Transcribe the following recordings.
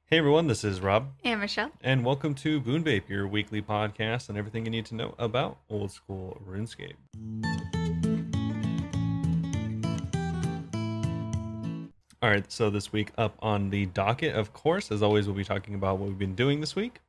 Hey everyone, this is Rob. And Michelle. And welcome to Bunebape, your weekly podcast on everything you need to know about old school RuneScape. Alright, so this week up on the docket, of course, as always, we'll be talking about what we've been doing this week.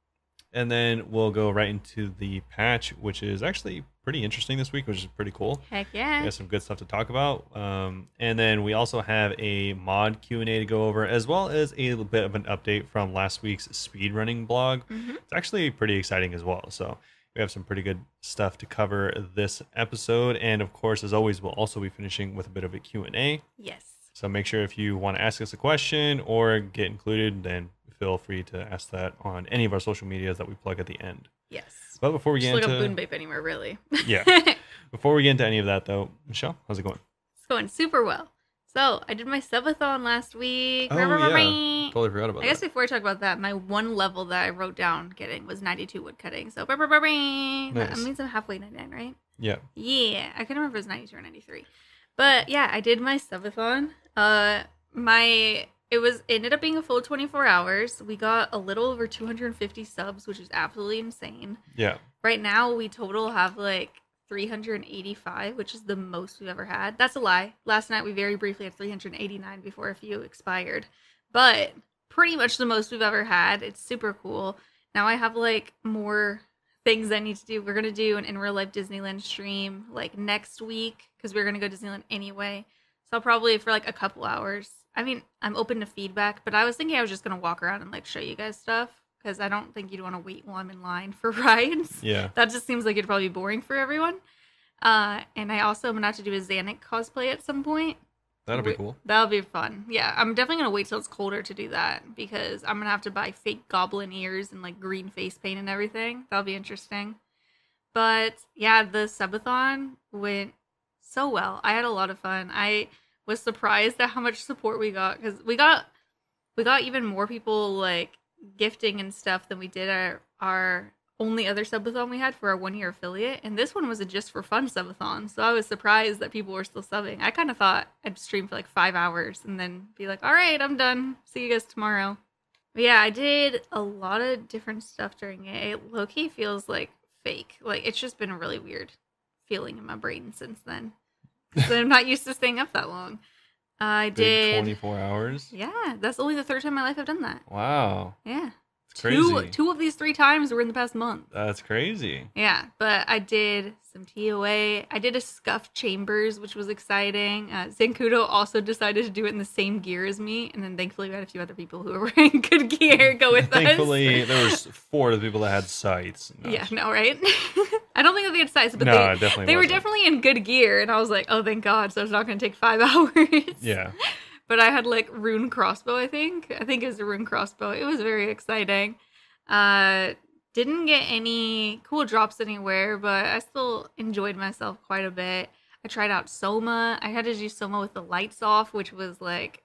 And then we'll go right into the patch, which is actually pretty interesting this week, which is pretty cool. Heck yeah. We got some good stuff to talk about. And then we also have a mod Q&A to go over, as well as a little bit of an update from last week's Speedrunning Blog. It's actually pretty exciting as well. So we have some pretty good stuff to cover this episode. And of course, as always, we'll also be finishing with a bit of a Q&A. Yes. So make sure if you want to ask us a question or get included, then feel free to ask that on any of our social medias that we plug at the end. Yes. But before we get Just into... look up Bunebape anywhere, really. Yeah. Before we get into any of that, though, Michelle, how's it going? It's going super well. So, I did my subathon last week. Oh, yeah. Totally forgot about that. I guess before I talk about that, my one level that I wrote down getting was 92 woodcutting. So, nice. That means I'm halfway 99, right? Yeah. Yeah. I can't remember if it was 92 or 93. But, yeah, I did my subathon. It ended up being a full 24 hours. We got a little over 250 subs, which is absolutely insane. Yeah. Right now, we total have like 385, which is the most we've ever had. That's a lie. Last night, we very briefly had 389 before a few expired. But pretty much the most we've ever had. It's super cool. Now I have like more things I need to do. We're going to do an in real life Disneyland stream like next week because we're going to go to Disneyland anyway. So I'll probably for like a couple hours. I mean, I'm open to feedback, but I was thinking I was just going to walk around and like show you guys stuff because I don't think you'd want to wait while I'm in line for rides. Yeah. That just seems like it'd probably be boring for everyone. And I also am going to have to do a Xanac cosplay at some point. That'll be cool. That'll be fun. Yeah, I'm definitely going to wait till it's colder to do that because I'm going to have to buy fake goblin ears and like green face paint and everything. That'll be interesting. But yeah, the subathon went so well. I had a lot of fun. I was surprised at how much support we got because we got even more people like gifting and stuff than we did our only other subathon we had for our 1-year affiliate, and this one was a just for fun subathon, so I was surprised that people were still subbing. I kind of thought I'd stream for like 5 hours and then be like, all right, I'm done, see you guys tomorrow. But yeah, I did a lot of different stuff during it. It low-key feels like fake. Like it's just been a really weird feeling in my brain since then. So I'm not used to staying up that long. I did 24 hours. Yeah, that's only the third time in my life I've done that. Wow. Yeah. It's crazy. Two of these 3 times were in the past month. That's crazy. Yeah, but I did some TOA. I did a Scuff Chambers, which was exciting. Zancudo also decided to do it in the same gear as me, and then thankfully we had a few other people who were wearing good gear go with us. Thankfully, there was 4 of the people that had sights. No. Yeah, no, right? I don't think that they had sights, but they were definitely in good gear, and I was like, oh, thank God, so it's not going to take 5 hours. Yeah. But I had like rune crossbow, I think it was a rune crossbow. It was very exciting. Didn't get any cool drops anywhere, but I still enjoyed myself quite a bit. I tried out Soma. I had to do Soma with the lights off, which was like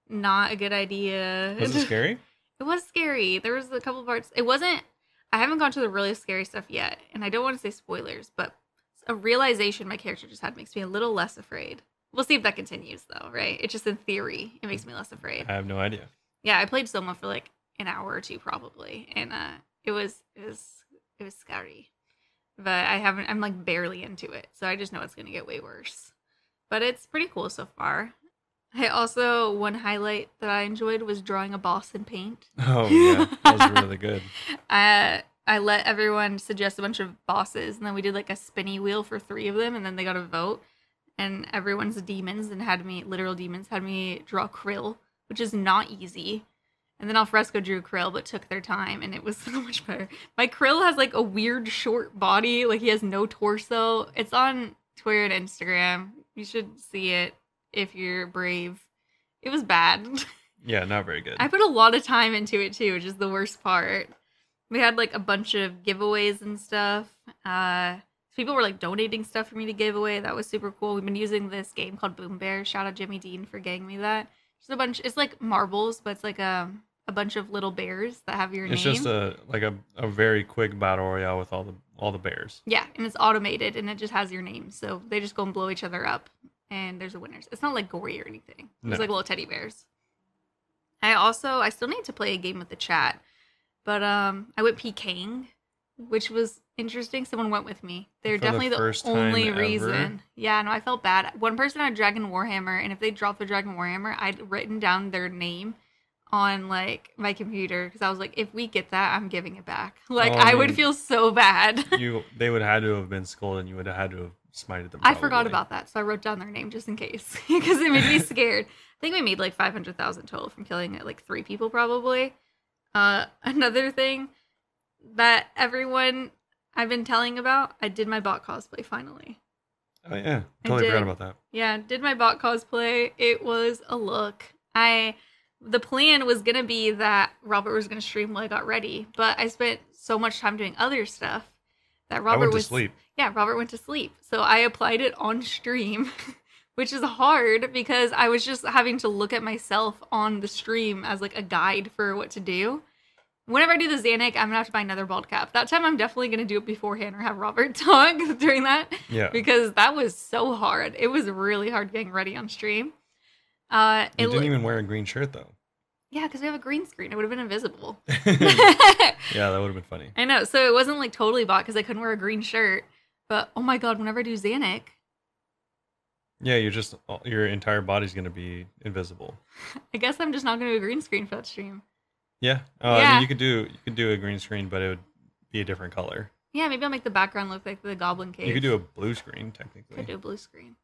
not a good idea. Was it scary? It was scary. There was a couple parts. I haven't gone to the really scary stuff yet, and I don't want to say spoilers, but a realization my character just had makes me a little less afraid. We'll see if that continues, though, right? It's just in theory, it makes me less afraid. I have no idea. Yeah, I played Soma for like an hour or two, probably, and it was scary. But I'm like barely into it, so I just know it's gonna get way worse. But it's pretty cool so far. One highlight that I enjoyed was drawing a boss in paint. Oh yeah, that was really good. I let everyone suggest a bunch of bosses, and then we did like a spinny wheel for 3 of them, and then they got a vote. And everyone's demons literal demons had me draw krill, which is not easy. And then Alfresco drew krill, but took their time, and it was so much better. My krill has like a weird short body, like he has no torso. It's on Twitter and Instagram. You should see it if you're brave. It was bad. Yeah, not very good. I put a lot of time into it too, which is the worst part. We had like a bunch of giveaways and stuff. People were like donating stuff for me to give away. That was super cool. We've been using this game called Boom Bear. Shout out Jimmy Dean for getting me that. Just a bunch. It's like marbles, but it's like a bunch of little bears that have your name. It's just a very quick battle royale with all the bears. Yeah, and it's automated and it just has your name. So they just go and blow each other up, and there's a winners. It's not like gory or anything. It's like little teddy bears. I I still need to play a game with the chat. But I went PKing, which was interesting. Someone went with me. They're definitely the only reason. Yeah, no, I felt bad. One person had Dragon Warhammer, and if they dropped the Dragon Warhammer, I'd written down their name on like my computer because I was like, if we get that, I'm giving it back. Like I would feel so bad. They would have had to have been skulled, and you would have had to have smited them. I forgot about that, so I wrote down their name just in case because it made me scared. I think we made like 500,000 total from killing like 3 people probably. Another thing that everyone I've been telling about, I did my bot cosplay finally. Oh yeah, totally forgot about that. Yeah, did my bot cosplay. It was a look. The plan was gonna be that Robert was gonna stream while I got ready, but I spent so much time doing other stuff that Robert went to sleep. Yeah, Robert went to sleep. So I applied it on stream, which is hard because I was just having to look at myself on the stream as like a guide for what to do. Whenever I do the Xanac, I'm gonna have to buy another bald cap. That time I'm definitely gonna do it beforehand or have Robert talk during that. Yeah. Because that was so hard. It was really hard getting ready on stream. You didn't even wear a green shirt though. Yeah, because we have a green screen. It would have been invisible. Yeah, that would have been funny. I know. So it wasn't like totally bought because I couldn't wear a green shirt. But oh my god, whenever I do Xanac. Yeah, your entire body's going to be invisible. I guess I'm just not going to do a green screen for that stream. Yeah. I mean, you could do a green screen, but it would be a different color. Yeah, maybe I'll make the background look like the Goblin Cave. You could do a blue screen, technically. Could do a blue screen.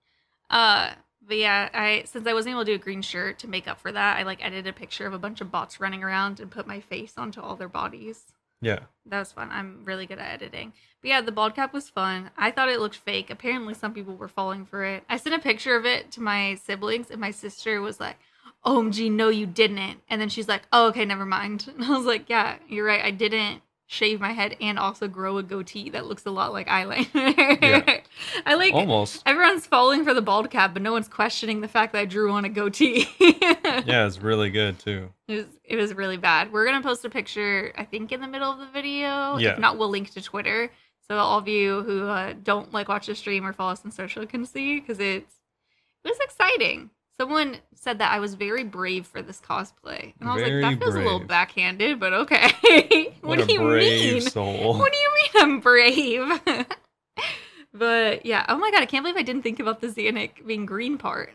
But yeah, since I wasn't able to do a green shirt to make up for that, I like edited a picture of a bunch of bots running around and put my face onto all their bodies. Yeah. That was fun. I'm really good at editing. But yeah, the bald cap was fun. I thought it looked fake. Apparently some people were falling for it. I sent a picture of it to my siblings and my sister was like, OMG, no you didn't. And then she's like, oh, okay, never mind. And I was like, yeah, you're right. I didn't shave my head and also grow a goatee that looks a lot like eyeliner. Yeah. I like almost everyone's falling for the bald cap, but no one's questioning the fact that I drew on a goatee. Yeah, it's really good too. It was really bad. We're gonna post a picture, I think, in the middle of the video. Yeah. If not, we'll link to Twitter so all of you who don't like watch the stream or follow us on social can see because it was exciting. Someone said that I was very brave for this cosplay. And I was like, that feels a little backhanded, but okay. What do you mean? Soul. What do you mean I'm brave? But yeah, oh my god, I can't believe I didn't think about the Xanac being green part.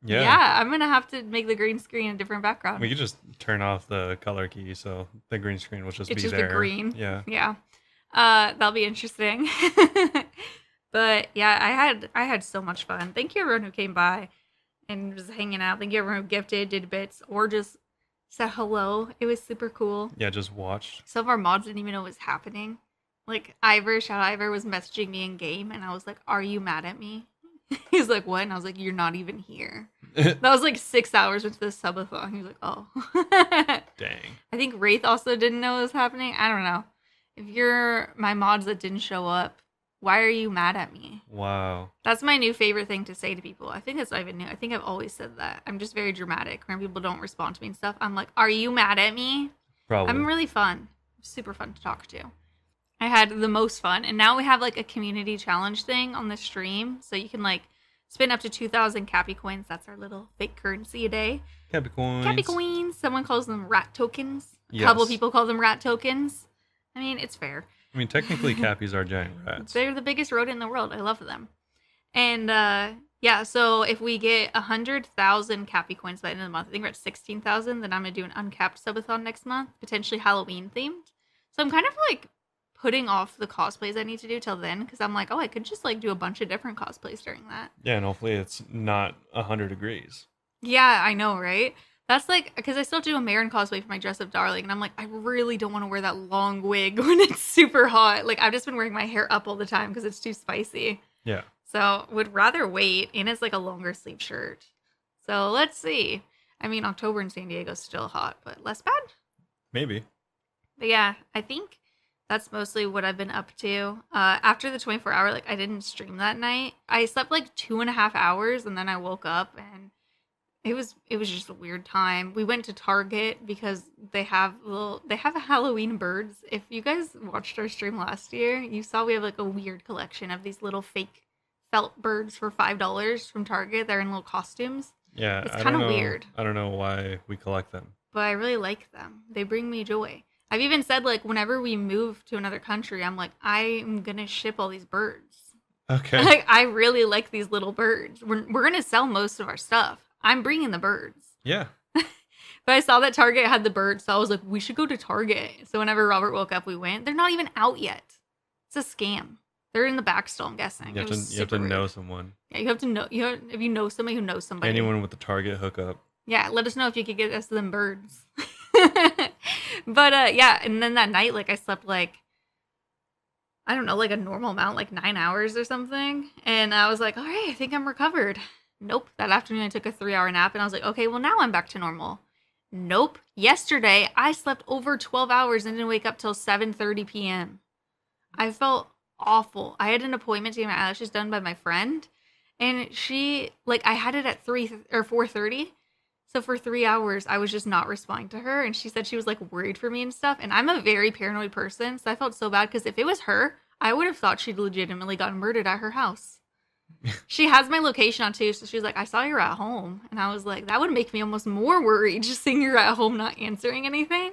Yeah, I'm going to have to make the green screen a different background. We could just turn off the color key so the green screen will just be there. It's just the green. Yeah. Yeah. That'll be interesting. But yeah, I had so much fun. Thank you everyone who came by and was hanging out. Thank you everyone who gifted, did bits, or just said hello. It was super cool. Yeah, just watched. Some of our mods didn't even know what was happening. Like Shadow Ivor was messaging me in game, and I was like, "Are you mad at me?" He's like, "What?" And I was like, "You're not even here." That was like 6 hours into the subathon. He was like, "Oh." Dang. I think Wraith also didn't know what was happening. I don't know. If you're my mods that didn't show up, why are you mad at me? Wow. That's my new favorite thing to say to people. I think that's not even new. I think I've always said that. I'm just very dramatic. When people don't respond to me and stuff, I'm like, "Are you mad at me?" Probably. I'm really fun. Super fun to talk to. I had the most fun. And now we have like a community challenge thing on the stream. So you can like spin up to 2,000 Cappy coins. That's our little fake currency a day. Cappy coins. Cappy coins. Someone calls them rat tokens. Yes. A couple people call them rat tokens. I mean, it's fair. I mean, technically Cappies are giant rats. They're the biggest rodent in the world. I love them. And yeah, so if we get 100,000 Cappy coins by the end of the month, I think we're at 16,000, then I'm going to do an uncapped subathon next month, potentially Halloween themed. So I'm kind of like putting off the cosplays I need to do till then because I'm like, oh, I could just like do a bunch of different cosplays during that. Yeah, and hopefully it's not 100 degrees. Yeah, I know, right? That's like, because I still do a Marin cosplay for my Dress Up Darling, and I'm like, I really don't want to wear that long wig when it's super hot. Like, I've just been wearing my hair up all the time because it's too spicy. Yeah. So, would rather wait, and it's like a longer sleeve shirt. So, let's see. I mean, October in San Diego is still hot, but less bad? Maybe. But yeah, I think that's mostly what I've been up to. After the 24-hour, like, I didn't stream that night. I slept like 2.5 hours, and then I woke up, and it was just a weird time. We went to Target because they have Halloween birds. If you guys watched our stream last year, you saw we have like a weird collection of these little fake felt birds for $5 from Target. They're in little costumes. Yeah, It's I kind don't of know. weird. I don't know why we collect them. But I really like them. They bring me joy. I've even said, like, whenever we move to another country, I'm like, I'm going to ship all these birds. Okay. Like, I really like these little birds. We're going to sell most of our stuff. I'm bringing the birds. Yeah. But I saw that Target had the birds, so I was like, we should go to Target. So whenever Robert woke up, we went. They're not even out yet. It's a scam. They're in the back still, I'm guessing. You have to know someone. Yeah, you have to know. If you know somebody who knows somebody. Anyone with the Target hookup. Yeah, let us know if you could get us them birds. But yeah, and then that night, like, I slept like, I don't know, like a normal amount, like 9 hours or something. And I was like, all right, I think I'm recovered. Nope. That afternoon, I took a 3-hour nap, and I was like, okay, well, now I'm back to normal. Nope. Yesterday, I slept over 12 hours and didn't wake up till 7:30 p.m. I felt awful. I had an appointment to get my eyelashes done by my friend, and she, like, I had it at 3 or 4:30. So for 3 hours, I was just not responding to her. And she said she was, like, worried for me and stuff. And I'm a very paranoid person. So I felt so bad because if it was her, I would have thought she'd legitimately gotten murdered at her house. She has my location on too. So she was like, I saw you're at home. And I was like, that would make me almost more worried just seeing you're at home not answering anything.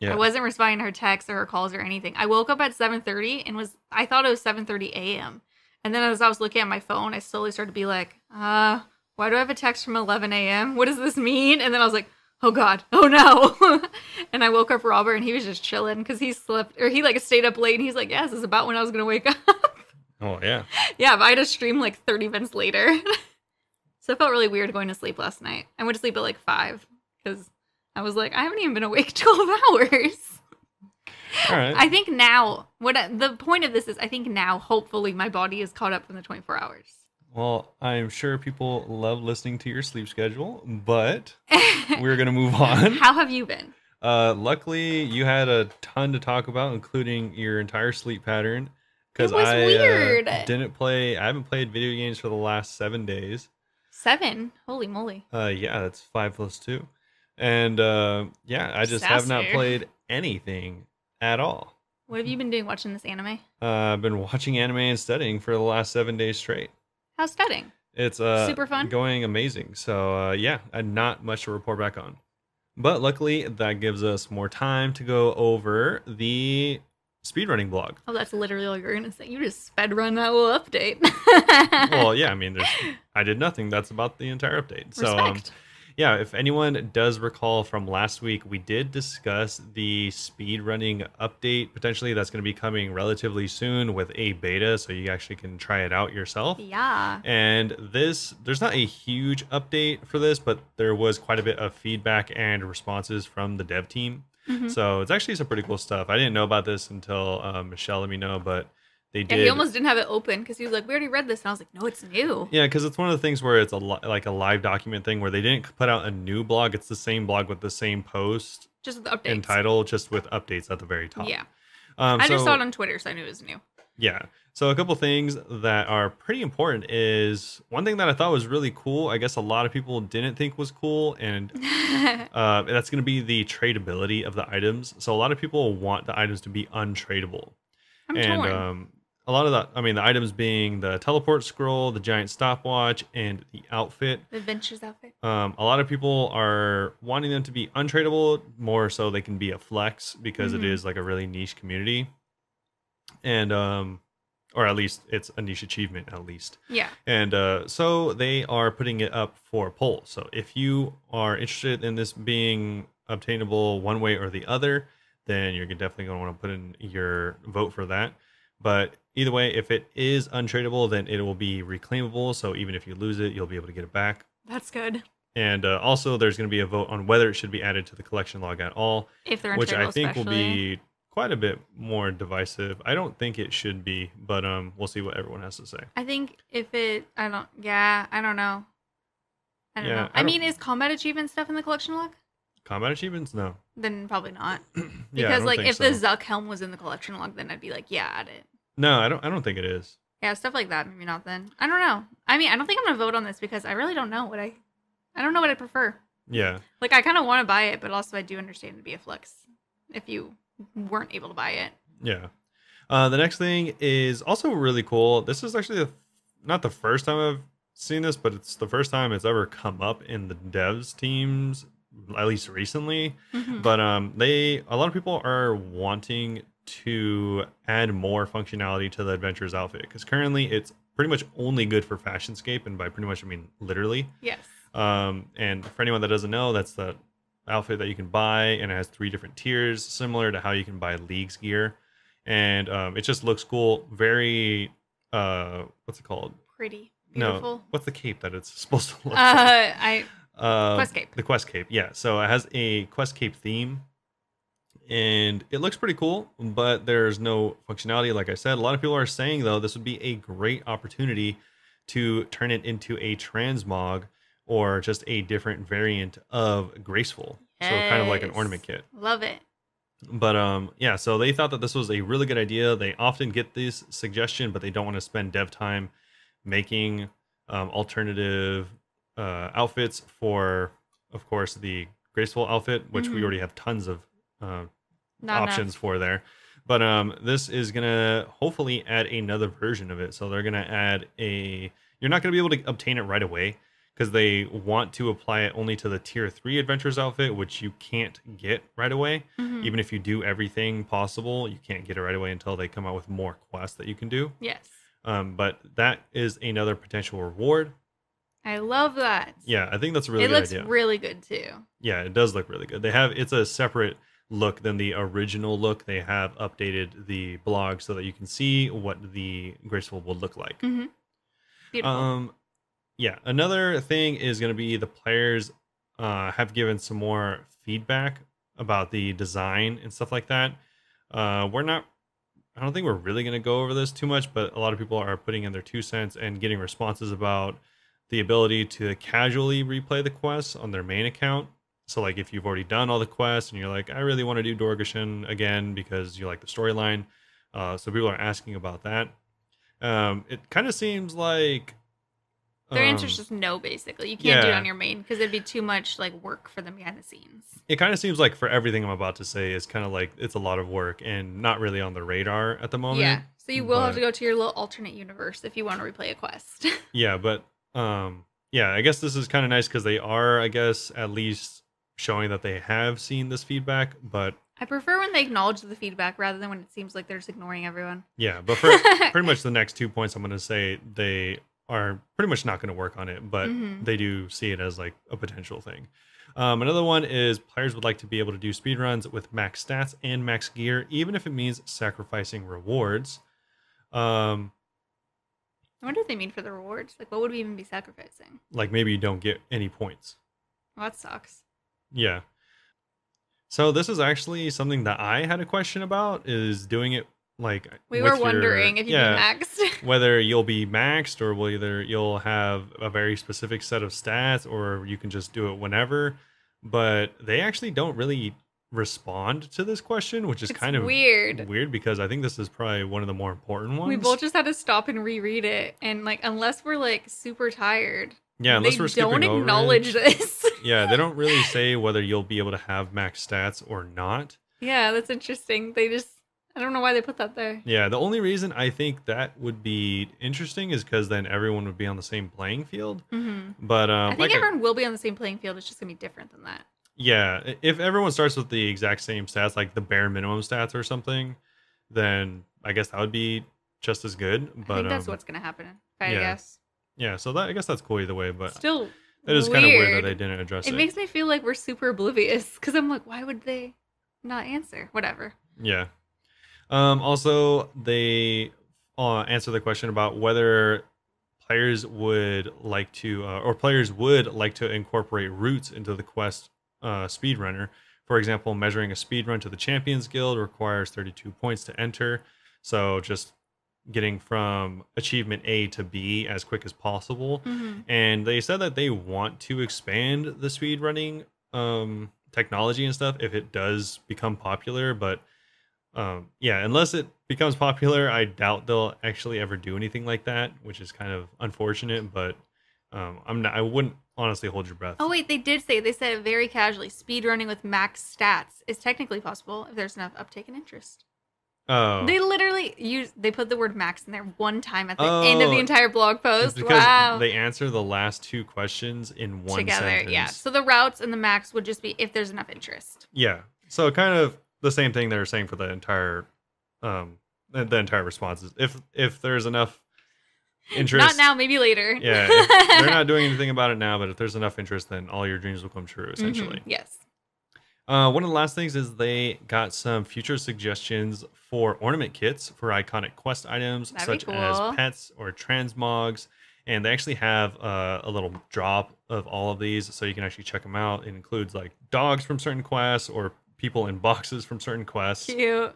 Yeah. I wasn't responding to her texts or her calls or anything. I woke up at 7:30 and I thought it was 7:30 a.m. And then as I was looking at my phone, I slowly started to be like, why do I have a text from 11 a.m.? What does this mean? And then I was like, oh God, oh no. And I woke up Robert and he was just chilling because he slept, or he like stayed up late and he's like, yeah, this is about when I was going to wake up. Oh, yeah. Yeah, but I had to stream like 30 minutes later. So it felt really weird going to sleep last night. I went to sleep at like 5 because I was like, I haven't even been awake 12 hours. All right. I think now, the point of this is, I think now, hopefully, my body is caught up from the 24 hours. Well, I'm sure people love listening to your sleep schedule, but we're going to move on. How have you been? Luckily, you had a ton to talk about, including your entire sleep pattern. It was weird. I haven't played video games for the last 7 days. 7? Holy moly. Yeah, that's 5 plus 2. And yeah, I just have not played anything at all. What have you been doing watching this anime? I've been watching anime and studying for the last 7 days straight. How's studying? It's super fun, going amazing. So yeah, not much to report back on. But luckily, that gives us more time to go over the speedrunning blog. Oh, that's literally all you're gonna say. You just sped run that little update. Well, yeah, I mean, I did nothing. That's about the entire update. Respect. So yeah, if anyone does recall from last week, we did discuss the speedrunning update. Potentially that's going to be coming relatively soon with a beta, so you actually can try it out yourself. Yeah. And there's not a huge update for this, but there was quite a bit of feedback and responses from the dev team. Mm-hmm. So it's actually some pretty cool stuff. I didn't know about this until Michelle let me know, but they did. Yeah, he almost didn't have it open because he was like, we already read this. And I was like, no, it's new. Yeah, because it's one of the things where it's like a live document thing where they didn't put out a new blog. It's the same blog with the same post. Just with updates. And title, just with updates at the very top. Yeah. I just saw it on Twitter, so I knew it was new. Yeah. So a couple things that are pretty important is one thing that I thought was really cool. I guess a lot of people didn't think was cool. And that's going to be the tradability of the items. So a lot of people want the items to be untradeable. I'm torn. A lot of that, I mean, the items being the teleport scroll, the giant stopwatch, and the outfit. The adventures outfit. A lot of people are wanting them to be untradeable, more so they can be a flex because it is like a really niche community. And, or at least it's a niche achievement, at least. Yeah. And so they are putting it up for a poll. So if you are interested in this being obtainable one way or the other, then you're definitely going to want to put in your vote for that. But either way, if it is untradeable, then it will be reclaimable. So even if you lose it, you'll be able to get it back. That's good. And also, there's going to be a vote on whether it should be added to the collection log at all. If they're untradeable, which I think especially will be quite a bit more divisive. I don't think it should be, but we'll see what everyone has to say. I think if it, I don't know. I mean, is combat achievement stuff in the collection log? Combat achievements? No. Then probably not. Yeah, because like if the Zuck helm was in the collection log, then I'd be like, yeah, add it. No, I don't think it is. Yeah, stuff like that, maybe not then. I don't know. I mean, I don't think I'm gonna vote on this because I really don't know what I don't know what I prefer. Yeah. Like I kinda wanna buy it, but also I do understand it'd be a flex if you weren't able to buy it. Yeah. The next thing is also really cool. This is actually not the first time I've seen this, but it's the first time it's ever come up in the devs teams, at least recently. But a lot of people are wanting to add more functionality to the adventurer's outfit, because currently it's pretty much only good for Fashionscape, and by pretty much I mean literally. Yes. And for anyone that doesn't know, that's the outfit that you can buy, and it has 3 different tiers, similar to how you can buy League's gear. And it just looks cool. Very what's it called? Pretty. Beautiful. No, what's the cape that it's supposed to look like? Quest cape. The quest cape, yeah. So it has a quest cape theme, and it looks pretty cool, but there's no functionality. Like I said, a lot of people are saying, though, this would be a great opportunity to turn it into a transmog, or just a different variant of Graceful. Yes. So kind of like an ornament kit. Love it. But yeah, so they thought that this was a really good idea. They often get this suggestion, but they don't want to spend dev time making alternative outfits for, of course, the Graceful outfit, which we already have tons of options for there. But this is gonna hopefully add another version of it. So they're gonna add you're not gonna be able to obtain it right away, because they want to apply it only to the tier 3 adventurers outfit, which you can't get right away. Even if you do everything possible, you can't get it right away until they come out with more quests that you can do. Yes. But that is another potential reward. I love that. Yeah, I think that's a really good idea. It looks really good too. Yeah, it does look really good. It's a separate look than the original look. They have updated the blog so that you can see what the Graceful will look like. Beautiful. Yeah, another thing is going to be the players have given some more feedback about the design and stuff like that. I don't think we're really going to go over this too much, but a lot of people are putting in their 2 cents and getting responses about the ability to casually replay the quests on their main account. So like if you've already done all the quests and you're like, I really want to do Dorgashin again because you like the storyline. So people are asking about that. It kind of seems like their answer is just no, basically. You can't do it on your main because it'd be too much like work for them behind the scenes. It kind of seems like for everything I'm about to say is kind of like it's a lot of work and not really on the radar at the moment. Yeah, so you will have to go to your little alternate universe if you want to replay a quest. Yeah, but yeah, I guess this is kind of nice because they are, I guess, at least showing that they have seen this feedback, but I prefer when they acknowledge the feedback rather than when it seems like they're just ignoring everyone. Yeah, but for pretty much the next 2 points I'm going to say, they are pretty much not going to work on it, but they do see it as like a potential thing. Another one is players would like to be able to do speedruns with max stats and max gear, even if it means sacrificing rewards. I wonder what they mean for the rewards. Like, what would we even be sacrificing? Like, maybe you don't get any points. Well, that sucks. Yeah. So this is actually something that I had a question about, is doing it like we were wondering if you'd be maxed. Whether you'll be maxed or whether you'll have a very specific set of stats or you can just do it whenever. But they actually don't really respond to this question, which is kind of weird because I think this is probably one of the more important ones. We both just had to stop and reread it, and like unless we're like super tired, unless we're skipping over it, don't acknowledge this. Yeah, they don't really say whether you'll be able to have max stats or not. Yeah, that's interesting. I don't know why they put that there. Yeah, the only reason I think that would be interesting is because then everyone would be on the same playing field. But I think everyone will be on the same playing field. It's just gonna be different than that. Yeah, if everyone starts with the exact same stats, like the bare minimum stats or something, then I guess that would be just as good. But I think that's what's gonna happen. I guess. Yeah, so I guess that's cool either way. But still, it is kind of weird that they didn't address it. It makes me feel like we're super oblivious because I'm like, why would they not answer? Whatever. Yeah. Also, they answer the question about whether players would like to, incorporate routes into the quest speedrunner. For example, measuring a speedrun to the Champions Guild requires 32 points to enter. So just getting from achievement A to B as quick as possible. And they said that they want to expand the speedrunning technology and stuff if it does become popular, but yeah, unless it becomes popular, I doubt they'll actually ever do anything like that, which is kind of unfortunate. But I wouldn't honestly hold your breath. Oh wait, they said it very casually. Speedrunning with max stats is technically possible if there's enough uptake and interest. Oh. They literally they put the word max in there one time at the end of the entire blog post. Because wow. they answer the last 2 questions in one Together, sentence. yeah. So the routes and the max would just be if there's enough interest. Yeah. So kind of the same thing they're saying for the entire responses. If there's enough interest. Not now, maybe later. Yeah. If they're not doing anything about it now, but if there's enough interest, then all your dreams will come true, essentially. Yes. One of the last things is they got some future suggestions for ornament kits for iconic quest items, such as pets or transmogs. And they actually have a little drop of all of these, so you can actually check them out. It includes like dogs from certain quests or people in boxes from certain quests. Cute.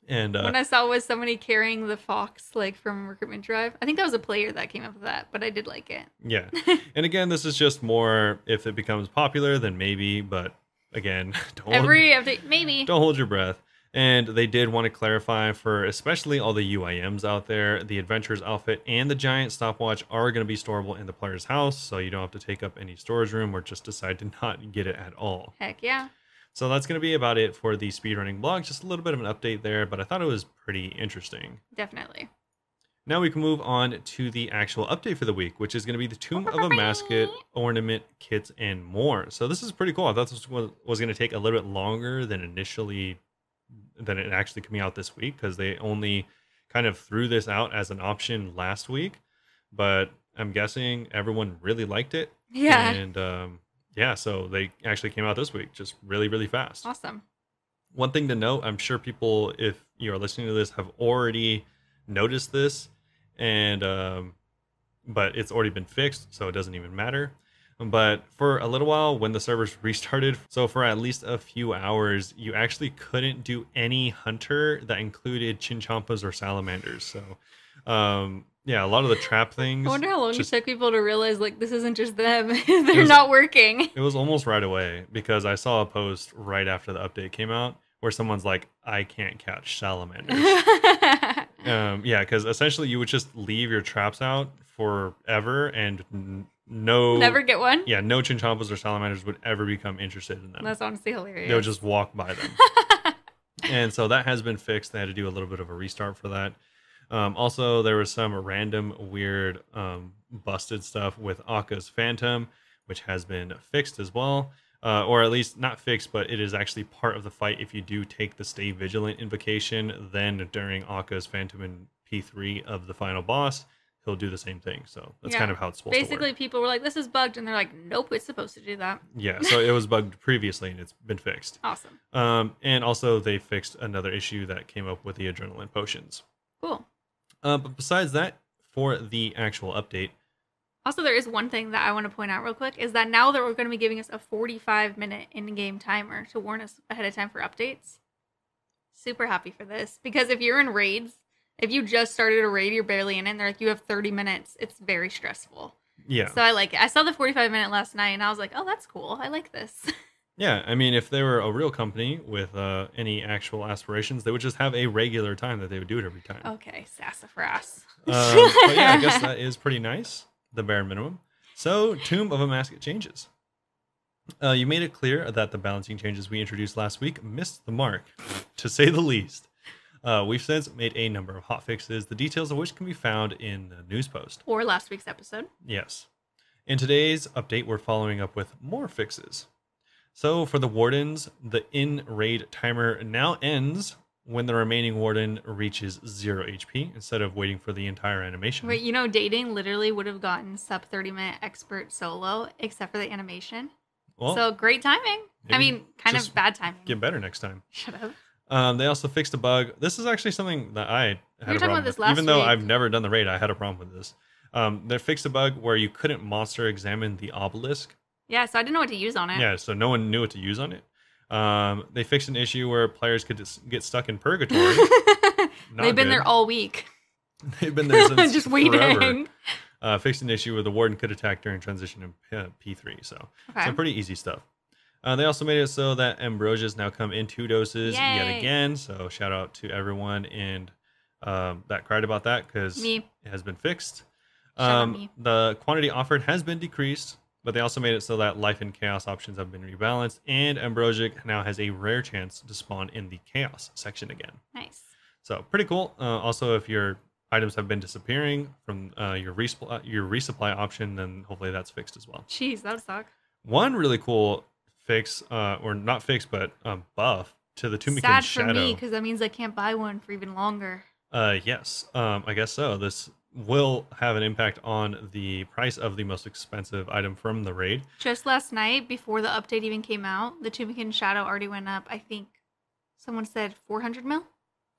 And when I saw was somebody carrying the fox like from Recruitment Drive. I think that was a player that came up with that, but I did like it. Yeah. And again, this is just more if it becomes popular, then maybe, but again, maybe. Don't hold your breath. And they did want to clarify for especially all the UIMs out there, the Adventurer's outfit and the giant stopwatch are going to be storable in the player's house, so you don't have to take up any storage room or just decide to not get it at all. Heck yeah. So that's going to be about it for the speedrunning blog. Just a little bit of an update there, but I thought it was pretty interesting. Definitely. Now we can move on to the actual update for the week, which is going to be the Tomb of a Mascot, Ornament Kits, and more. So this is pretty cool. I thought this was going to take a little bit longer than it actually coming out this week, because they only kind of threw this out as an option last week. But I'm guessing everyone really liked it. Yeah. And yeah, so they actually came out this week just really, really fast. Awesome. One thing to note, I'm sure people, if you're listening to this, have already noticed this. And but it's already been fixed, so it doesn't even matter. But for a little while, when the servers restarted, so for at least a few hours, you actually couldn't do any hunter that included chinchompas or salamanders. So yeah, a lot of the trap things. I wonder how long it took people to realize like this isn't just them. They're not working. It was almost right away, because I saw a post right after the update came out where someone's like, I can't catch salamanders. Yeah, because essentially you would just leave your traps out forever and never get one. Yeah, no chinchompas or salamanders would ever become interested in them. That's honestly hilarious. They would just walk by them. And so that has been fixed. They had to do a little bit of a restart for that. Also, there was some random weird busted stuff with Akka's Phantom, which has been fixed as well. Or at least not fixed, but it is actually part of the fight. If you do take the Stay Vigilant invocation, then during Akka's Phantom in P3 of the final boss, he'll do the same thing. So that's kind of how it's supposed to work. Basically, people were like, this is bugged, and they're like, nope, it's supposed to do that. Yeah, so it was bugged previously, and it's been fixed. Awesome. And also, they fixed another issue that came up with the adrenaline potions. Cool. But besides that, for the actual update, also, there is one thing that I want to point out real quick, is that now that we're going to be giving us a 45-minute in-game timer to warn us ahead of time for updates. Super happy for this. Because if you're in raids, if you just started a raid, you're barely in it, and they're like, you have 30 minutes, it's very stressful. Yeah. So I like it. I saw the 45-minute last night, and I was like, oh, that's cool. I like this. Yeah, I mean, if they were a real company with any actual aspirations, they would just have a regular time that they would do it every time. Okay, sassafras. But yeah, I guess that is pretty nice. The bare minimum. So, Tomb of a Mascot changes. You made it clear that the balancing changes we introduced last week missed the mark, to say the least. We've since made a number of hotfixes, the details of which can be found in the news post. Or last week's episode. Yes. In today's update, we're following up with more fixes. So, for the Wardens, the in-raid timer now ends when the remaining Warden reaches 0 HP instead of waiting for the entire animation. Wait, you know, dating literally would have gotten sub 30-minute expert solo, except for the animation. Well, so great timing. I mean, kind of bad timing. Get better next time. Shut up. They also fixed a bug. This is actually something that I had a problem with. Even though I've never done the raid, I had a problem with this. They fixed a bug where you couldn't monster examine the obelisk. Yeah, so I didn't know what to use on it. Yeah, so no one knew what to use on it. They fixed an issue where players could just get stuck in purgatory. They've been there all week. They've been there since just waiting. Forever. Fixed an issue where the Warden could attack during transition in P3. So some pretty easy stuff. They also made it so that Ambrosias now come in 2 doses yet again. So shout out to everyone and that cried about that, because it has been fixed. The quantity offered has been decreased. But they also made it so that life and chaos options have been rebalanced, and Ambrosic now has a rare chance to spawn in the chaos section again. Nice. So pretty cool. Also, if your items have been disappearing from your resupply option, then hopefully that's fixed as well. Jeez, that would suck. One really cool fix, or not fix, but buff to the Tombikin Sad Shadow. for me, because that means I can't buy one for even longer. Yes, I guess so. This will have an impact on the price of the most expensive item from the raid. Just last night, before the update even came out, the Tombikin Shadow already went up. I think someone said 400 mil.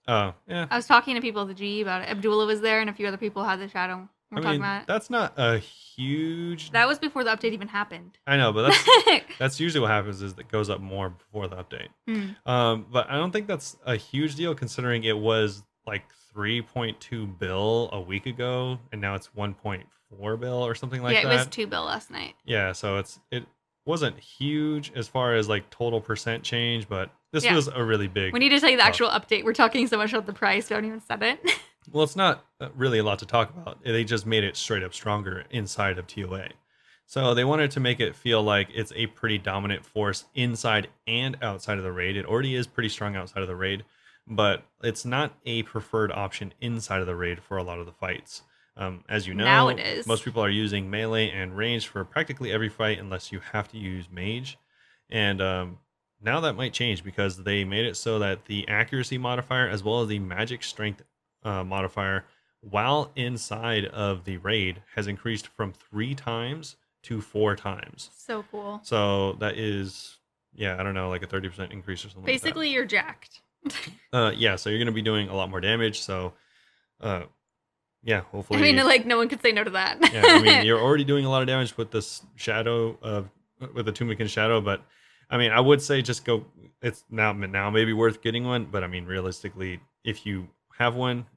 Oh, yeah. I was talking to people at the GE about it. Abdullah was there, and a few other people had the Shadow. We're talking about it. That's not a huge... That was before the update even happened. I know, but that's usually what happens is it goes up more before the update. But I don't think that's a huge deal considering it was like 3.2 bill a week ago, and now it's 1.4 bill or something like that. Yeah, it was 2 bill last night. Yeah, so it wasn't huge as far as like total percent change, but this was a really big... We need to tell you the actual update. We're talking so much about the price, don't even said it. Well, it's not really a lot to talk about. They just made it straight up stronger inside of TOA. So they wanted to make it feel like it's a pretty dominant force inside and outside of the raid. It already is pretty strong outside of the raid, but it's not a preferred option inside of the raid for a lot of the fights. As you know, now it is. Most people are using melee and range for practically every fight unless you have to use mage. And now that might change because they made it so that the accuracy modifier as well as the magic strength modifier while inside of the raid has increased from 3 times to 4 times. So cool. So that is, I don't know, like a 30% increase or something. Basically, you're jacked. Yeah, so you're going to be doing a lot more damage. So, hopefully. I mean, like, no one could say no to that. Yeah, I mean, you're already doing a lot of damage with this shadow, with the Tombikin Shadow, but I mean, I would say just go, it's now maybe worth getting one, but I mean, realistically, if you have one,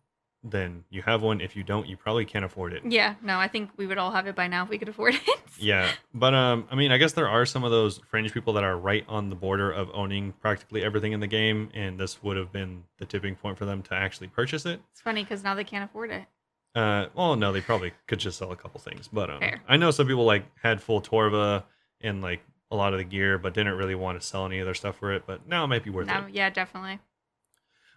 then you have one. If you don't, you probably can't afford it. Yeah, no, I think we would all have it by now if we could afford it. Yeah, but I mean, I guess there are some of those fringe people that are right on the border of owning practically everything in the game, and this would have been the tipping point for them to actually purchase it. It's funny because now they can't afford it. Well, no, they probably could just sell a couple things, but I know some people like had full Torva and like a lot of the gear, but didn't really want to sell any of their stuff for it. But now it might be worth it. Yeah, definitely.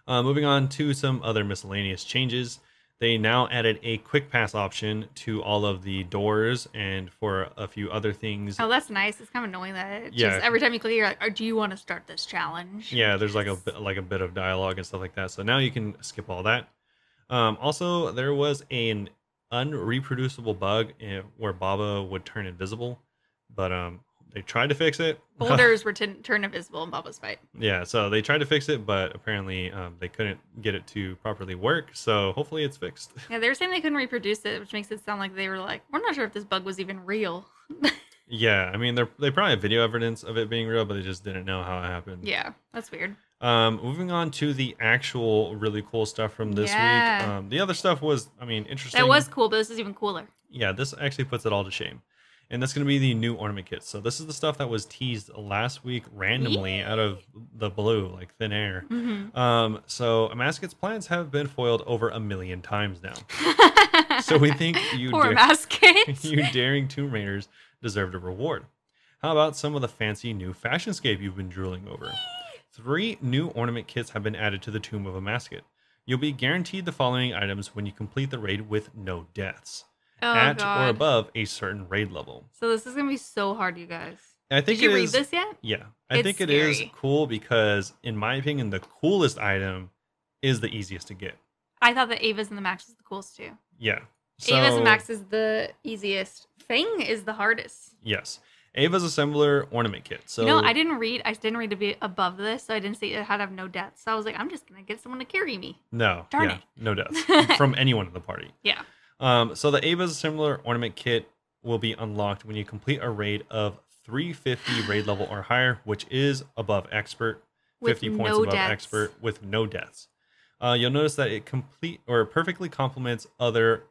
Moving on to some other miscellaneous changes. They now added a quick pass option to all of the doors and for a few other things. Oh, that's nice. It's kind of annoying that it's just every time you click, you're like, oh, do you want to start this challenge? Yeah, there's like a bit of dialogue and stuff like that. So now you can skip all that. Also, there was an unreproducible bug where Baba would turn invisible, but they tried to fix it. Boulders were turn invisible in Baba's fight. Yeah, so they tried to fix it, but apparently they couldn't get it to properly work. So hopefully it's fixed. Yeah, they were saying they couldn't reproduce it, which makes it sound like they were like, we're not sure if this bug was even real. Yeah, I mean, they probably have video evidence of it being real, but they just didn't know how it happened. Yeah, that's weird. Moving on to the actual really cool stuff from this week. The other stuff was, I mean, interesting. That was cool, but this is even cooler. Yeah, this actually puts it all to shame. And that's going to be the new ornament kits. So this is the stuff that was teased last week randomly out of the blue, like thin air. So Amasket's plans have been foiled over 1 million times now. So we think you daring Tomb Raiders deserved a reward. How about some of the fancy new fashionscape you've been drooling over? 3 new ornament kits have been added to the Tomb of Amasket. You'll be guaranteed the following items when you complete the raid with no deaths. Or above a certain raid level. So this is going to be so hard, you guys. Did you read this yet? Yeah. I think it is cool because, in my opinion, the coolest item is the easiest to get. I thought the Ava's and the Max is the coolest too. Yeah. So, Ava's and Max is the easiest. Fang is the hardest. Yes. Ava's Assembler Ornament Kit. So, I didn't read to be above this, so I didn't see it had to have no deaths. So I was like, I'm just going to get someone to carry me. No. Darn it. No deaths. From anyone in the party. Yeah. So the Ava's Assembler Ornament Kit will be unlocked when you complete a raid of 350 raid level or higher, which is above expert, 50 points above expert with no deaths. You'll notice that it perfectly complements other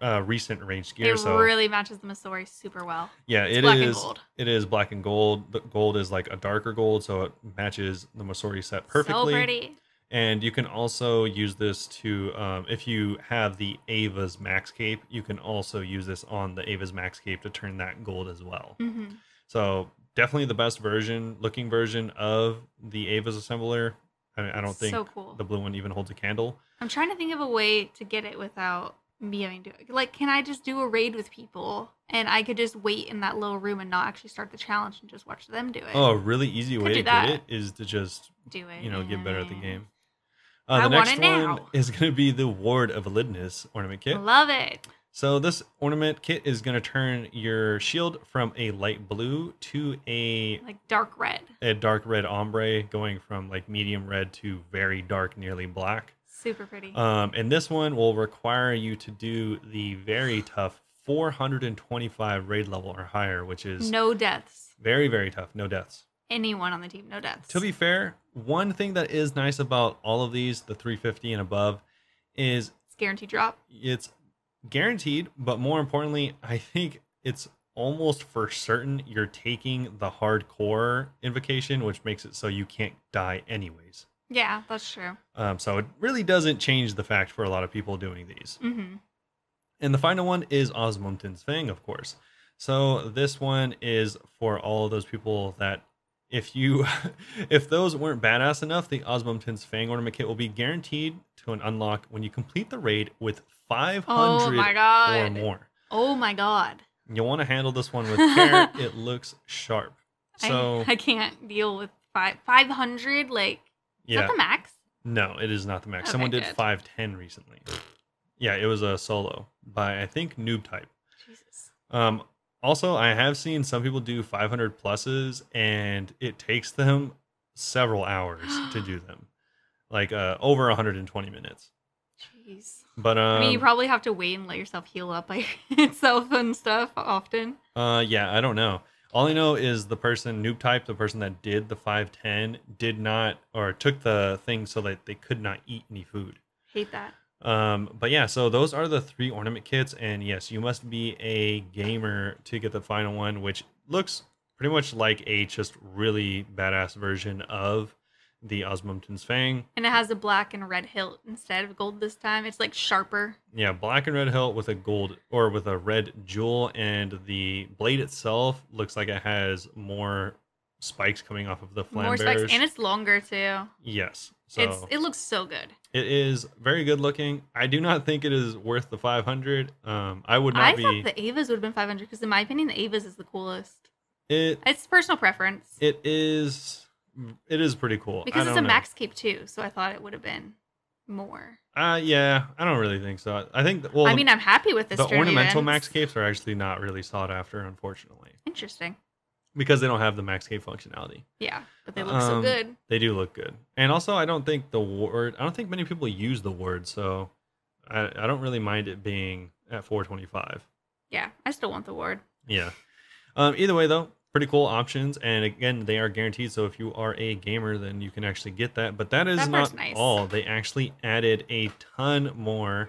recent ranged gear. It really matches the Missouri super well. Yeah, it's black and gold. It is black and gold. The gold is like a darker gold, so it matches the Missouri set perfectly. So pretty. And you can also use this to, if you have the Ava's Max Cape, you can also use this on the Ava's Max Cape to turn that gold as well. So definitely the best looking version of the Ava's Assembler. I don't think so cool. the blue one even holds a candle. I'm trying to think of a way to get it without me having to, like, can I just do a raid with people and I could just wait in that little room and not actually start the challenge and just watch them do it? Oh, a really easy way to get it is to just do it, get better at the game. I the want next it now. one is going to be the Ward of Eliteness ornament kit. Love it. So this ornament kit is going to turn your shield from a light blue to a like dark red. A dark red ombre, going from like medium red to very dark, nearly black. Super pretty. And this one will require you to do the very tough 425 raid level or higher, which is no deaths. Very, very tough. No deaths. Anyone on the team, no deaths. To be fair, one thing that is nice about all of these, the 350 and above, is it's guaranteed drop. It's guaranteed, but more importantly, I think it's almost for certain you're taking the hardcore invocation, which makes it so you can't die anyways. Yeah, that's true. So it really doesn't change the fact for a lot of people doing these. Mm-hmm. And the final one is Osmumten's Fang, of course. So this one is for all of those people that if those weren't badass enough, the Osmumten's Fang ornament kit will be guaranteed to an unlock when you complete the raid with 500 or more. Oh my god. You'll want to handle this one with care. It looks sharp. So I can't deal with 500. Like, is that the max? No, it is not the max. Okay, Someone did good. 510 recently. Yeah, it was a solo by, I think, Noob Type. Jesus. Also, I have seen some people do 500 pluses, and it takes them several hours to do them. Like over 120 minutes. Jeez. But I mean, you probably have to wait and let yourself heal up by itself and stuff often. Yeah, I don't know. All I know is the person, Noob Type, the person that did the 510, did not, or took the thing so that they could not eat any food. Hate that. But yeah, so those are the 3 ornament kits, and yes, you must be a gamer to get the final one, which looks pretty much like a just really badass version of the Osmumten's Fang. And it has a black and red hilt instead of gold this time. It's like sharper. Yeah, black and red hilt with a gold or with a red jewel, and the blade itself looks like it has more spikes coming off of the flambearers. More spikes, and it's longer too. Yes. So it looks so good. It is very good looking. I do not think it is worth the 500. I would not be. I thought the Avas would have been 500 because in my opinion, the Avas is the coolest. It's personal preference. It is pretty cool. Because it's a max cape too, so I thought it would have been more. Yeah, I don't really think so. I think I mean, I'm happy with this. The ornamental max capes are actually not really sought after, unfortunately. Interesting. Because they don't have the max cape functionality. Yeah, but they look so good. They do look good. And also, I don't think many people use the word, so I don't really mind it being at 425. Yeah, I still want the ward. Yeah. Either way, though, pretty cool options. And again, they are guaranteed, so if you are a gamer, then you can actually get that. But that is not all. They actually added a ton more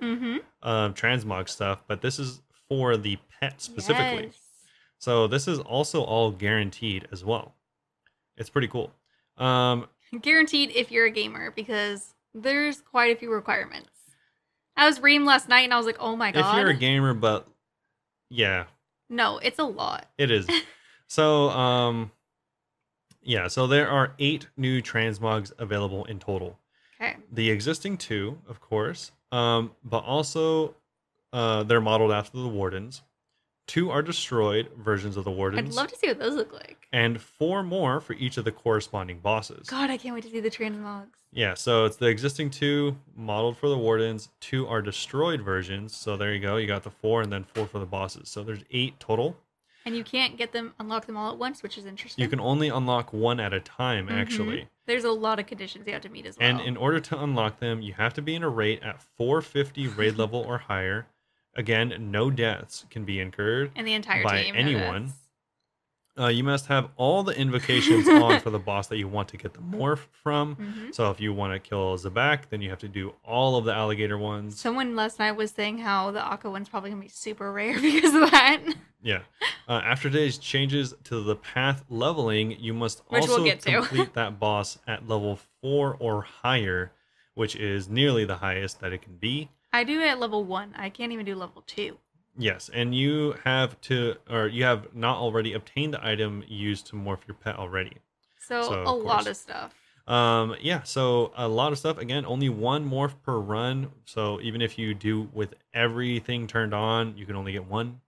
transmog stuff, but this is for the pet specifically. Yes. So this is also all guaranteed as well. It's pretty cool. Guaranteed if you're a gamer, because there's quite a few requirements. I was reading last night and I was like, oh my god. If you're a gamer, but yeah. No, it's a lot. It is. So, yeah, so there are 8 new transmogs available in total. Okay. The existing 2, of course, but also they're modeled after the Wardens. 2 are destroyed versions of the Wardens. I'd love to see what those look like. And 4 more for each of the corresponding bosses. God, I can't wait to see the transmogs. Yeah, so it's the existing 2 modeled for the Wardens. 2 are destroyed versions. So there you go. You got the 4 and then 4 for the bosses. So there's 8 total. And you can't unlock them all at once, which is interesting. You can only unlock 1 at a time, actually. There's a lot of conditions you have to meet as well. And in order to unlock them, you have to be in a raid at 450 raid level or higher. Again, no deaths can be incurred in the entire by team, anyone. You must have all the invocations on for the boss that you want to get the morph from. So if you want to kill Zabak, then you have to do all of the alligator ones. Someone last night was saying how the Akka one's probably going to be super rare because of that. Yeah. After today's changes to the path leveling, you must also complete that boss at level 4 or higher, which is nearly the highest that it can be. I do it at level 1. I can't even do level 2. Yes, and you have not already obtained the item used to morph your pet already. So a lot of stuff. Yeah, so a lot of stuff. Again, only one morph per run. So even if you do with everything turned on, you can only get one.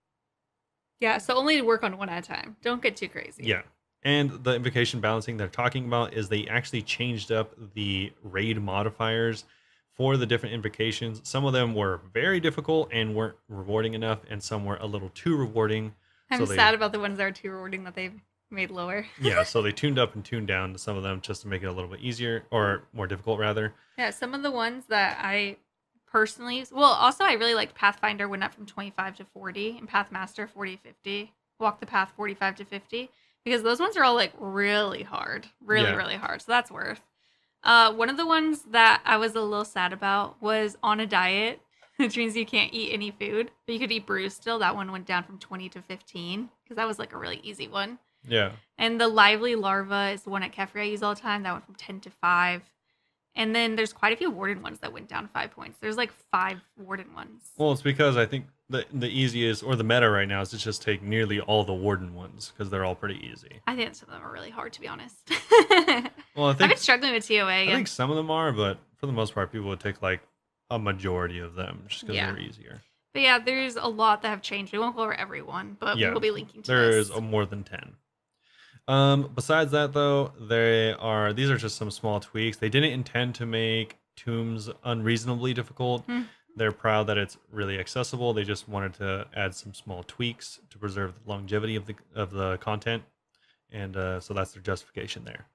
Yeah, so only work on one at a time. Don't get too crazy. Yeah. And the invocation balancing they're talking about is they actually changed up the raid modifiers for the different invocations. Some of them were very difficult and weren't rewarding enough, and some were a little too rewarding. I'm sad about the ones that are too rewarding that they've made lower. Yeah, so they tuned up and tuned down to some of them just to make it a little bit easier, or more difficult rather. Yeah, some of the ones that I personally, well, also I really liked Pathfinder went up from 25 to 40, and Pathmaster 40 to 50, Walk the Path 45 to 50, because those ones are all like really hard, really hard. So that's worth. One of the ones that I was a little sad about was On a Diet, which means you can't eat any food, but you could eat brews still. That one went down from 20 to 15 because that was like a really easy one. Yeah. And the Lively Larva is the one at Kefri I use all the time. That went from 10 to 5. And then there's quite a few Warden ones that went down 5 points. There's like 5 Warden ones. Well, it's because I think the easiest, or the meta right now, is to just take nearly all the Warden ones because they're all pretty easy. I think some of them are really hard, to be honest. Well, I've been struggling with TOA. I think some of them are, but for the most part, people would take like a majority of them just because they're easier. But yeah, there's a lot that have changed. We won't go over every one, but we will be linking to this. There's more than 10. Besides that, though, these are just some small tweaks. They didn't intend to make tombs unreasonably difficult. They're proud that it's really accessible. They just wanted to add some small tweaks to preserve the longevity of the content, and so that's their justification there.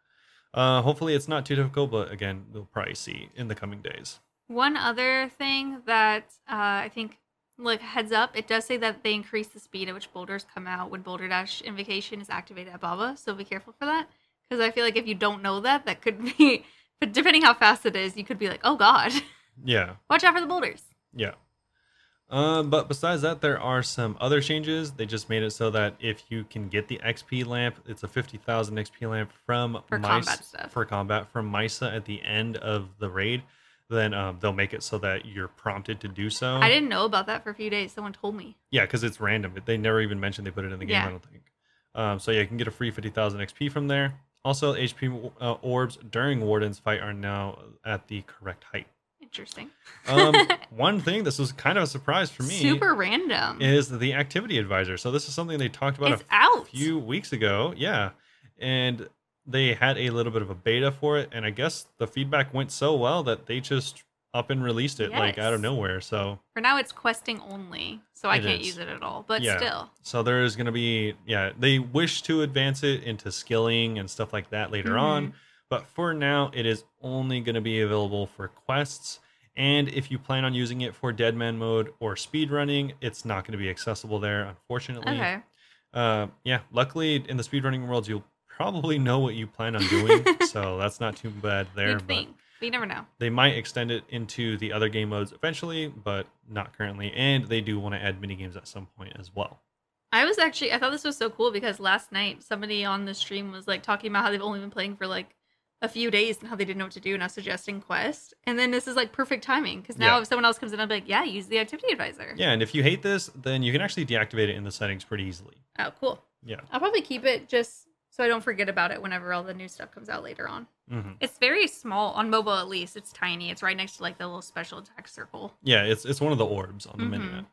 Hopefully, it's not too difficult, but again, we'll probably see in the coming days. One other thing that I think, like, heads up, it does say that they increase the speed at which boulders come out when Boulder Dash Invocation is activated at Baba, so be careful for that. Because I feel like if you don't know that, that could be, but depending how fast it is, you could be like, oh god. Yeah. Watch out for the boulders. Yeah. But besides that, there are some other changes. They just made it so that if you can get the XP lamp, it's a 50,000 XP lamp from combat from Misa at the end of the raid. Then they'll make it so that you're prompted to do so. I didn't know about that for a few days. Someone told me. Yeah, because it's random. They never even mentioned they put it in the game, I don't think. So yeah, you can get a free 50,000 XP from there. Also, HP orbs during Warden's fight are now at the correct height. Interesting. One thing, this was kind of a surprise for me. Super random. Is the activity advisor. So this is something they talked about a few weeks ago. Yeah. And they had a little bit of a beta for it, and I guess the feedback went so well that they just up and released it like out of nowhere. So for now it's questing only, so I can't use it at all, but still. So there's going to be, they wish to advance it into skilling and stuff like that later on, but for now it is only going to be available for quests, and if you plan on using it for Deadman mode or speedrunning, it's not going to be accessible there, unfortunately. Okay. Luckily in the speedrunning world, you'll probably know what you plan on doing, so that's not too bad there. But you never know. They might extend it into the other game modes eventually, but not currently. And they do want to add minigames at some point as well. I thought this was so cool because last night somebody on the stream was like talking about how they've only been playing for like a few days and how they didn't know what to do, and I was suggesting quest. And then this is like perfect timing because now if someone else comes in, I'll be like, yeah, use the activity advisor. Yeah, and if you hate this, then you can actually deactivate it in the settings pretty easily. Oh, cool. Yeah. I'll probably keep it just so I don't forget about it whenever all the new stuff comes out later on. It's very small on mobile, at least. It's tiny. It's right next to like the little special attack circle. Yeah, it's one of the orbs on the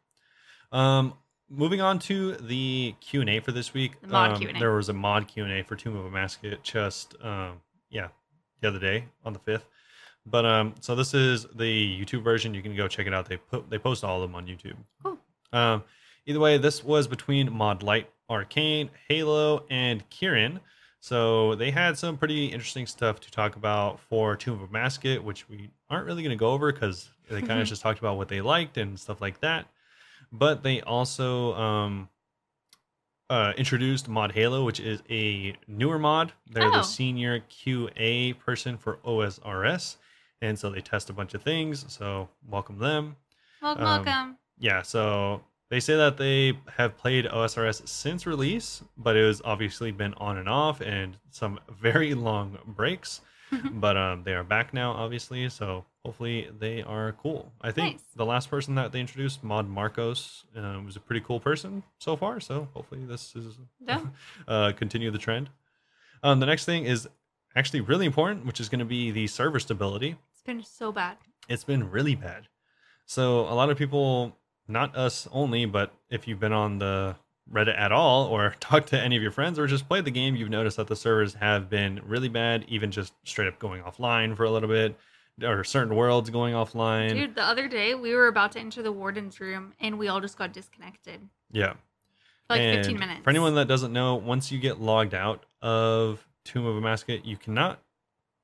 minimap. Moving on to the Q&A for this week. The mod Q&A. There was a mod Q&A for Tomb of a Masket just the other day on the 5th. But so this is the YouTube version. You can go check it out. They post all of them on YouTube. Cool. Either way, this was between Mod Light, Arcane, Halo, and Kieran. So they had some pretty interesting stuff to talk about for Tomb of a Masket, which we aren't really going to go over because they kind of just talked about what they liked and stuff like that. But they also introduced Mod Halo, which is a newer mod. They're the senior QA person for OSRS. And so they test a bunch of things. So welcome them. Welcome. Yeah, so they say that they have played OSRS since release, but it was obviously been on and off and some very long breaks. But they are back now, obviously, so hopefully they are cool. I think the last person that they introduced, Mod Marcos, was a pretty cool person so far, so hopefully this is continue the trend. The next thing is actually really important, which is going to be the server stability. It's been so bad. It's been really bad. So a lot of people, not us only, but if you've been on the Reddit at all or talked to any of your friends or just played the game, you've noticed that the servers have been really bad, even just straight up going offline for a little bit, or certain worlds going offline. Dude, the other day we were about to enter the warden's room and we all just got disconnected. Yeah. For like and 15 minutes. For anyone that doesn't know, once you get logged out of Tomb of a Mascot, you cannot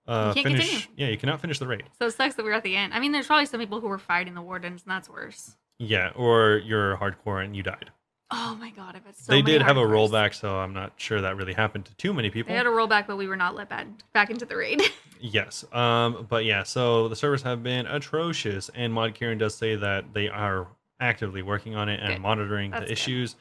finish. Continue. Yeah, you cannot finish the raid. So it sucks that we're at the end. I mean, there's probably some people who were fighting the wardens, and that's worse. Yeah, or you're hardcore and you died. Oh my god, I bet so They many did have a hardcores. rollback, so I'm not sure that really happened to too many people. They had a rollback, but we were not let back into the raid. Yes. But yeah, so the servers have been atrocious, and Mod Kieran does say that they are actively working on it and monitoring the issues.